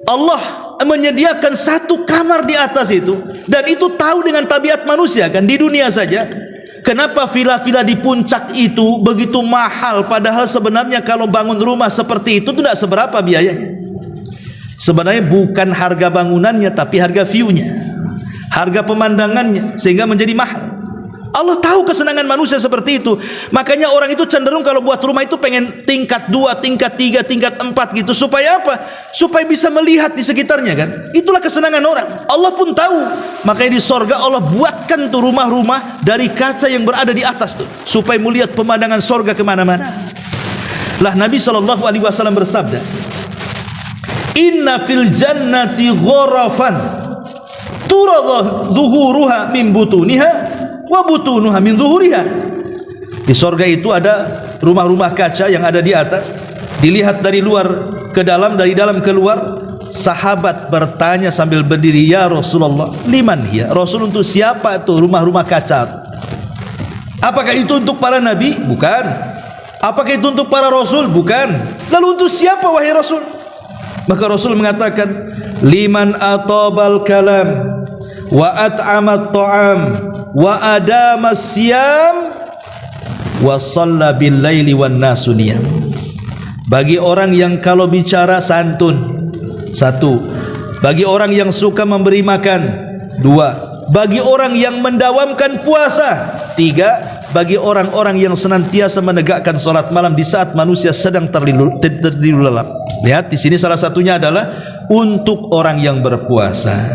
Speaker 1: Allah menyediakan satu kamar di atas itu, dan itu tahu dengan tabiat manusia kan. Di dunia saja, kenapa villa-villa di puncak itu begitu mahal, padahal sebenarnya kalau bangun rumah seperti itu tidak seberapa biayanya. Sebenarnya bukan harga bangunannya, tapi harga view-nya, harga pemandangannya, sehingga menjadi mahal. Allah tahu kesenangan manusia seperti itu. Makanya orang itu cenderung kalau buat rumah itu pengen tingkat 2, tingkat 3, tingkat 4 gitu. Supaya apa? Supaya bisa melihat di sekitarnya kan. Itulah kesenangan orang. Allah pun tahu. Makanya di sorga Allah buatkan tuh rumah-rumah dari kaca yang berada di atas tuh, supaya melihat pemandangan sorga kemana-mana. Lah Nabi SAW bersabda, Inna fil jannati ghorafan turadha dhuhuruha min butuniha wa butunuha min zuhuriha. Di sorga itu ada rumah-rumah kaca yang ada di atas, dilihat dari luar ke dalam, dari dalam keluar. Sahabat bertanya sambil berdiri, ya Rasulullah, liman hiya? Rasul, untuk siapa itu rumah-rumah kaca? Apakah itu untuk para nabi? Bukan. Apakah itu untuk para rasul? Bukan. Lalu untuk siapa wahai Rasul? Maka Rasul mengatakan, liman atabal kalam wa at'amat ta'am wa adama siyam wa shalla bil laili wan nasu niyam. Bagi orang yang kalau bicara santun, 1. Bagi orang yang suka memberi makan, 2. Bagi orang yang mendawamkan puasa, 3. Bagi orang-orang yang senantiasa menegakkan salat malam di saat manusia sedang tertidur lelap. Lihat di sini salah satunya adalah untuk orang yang berpuasa.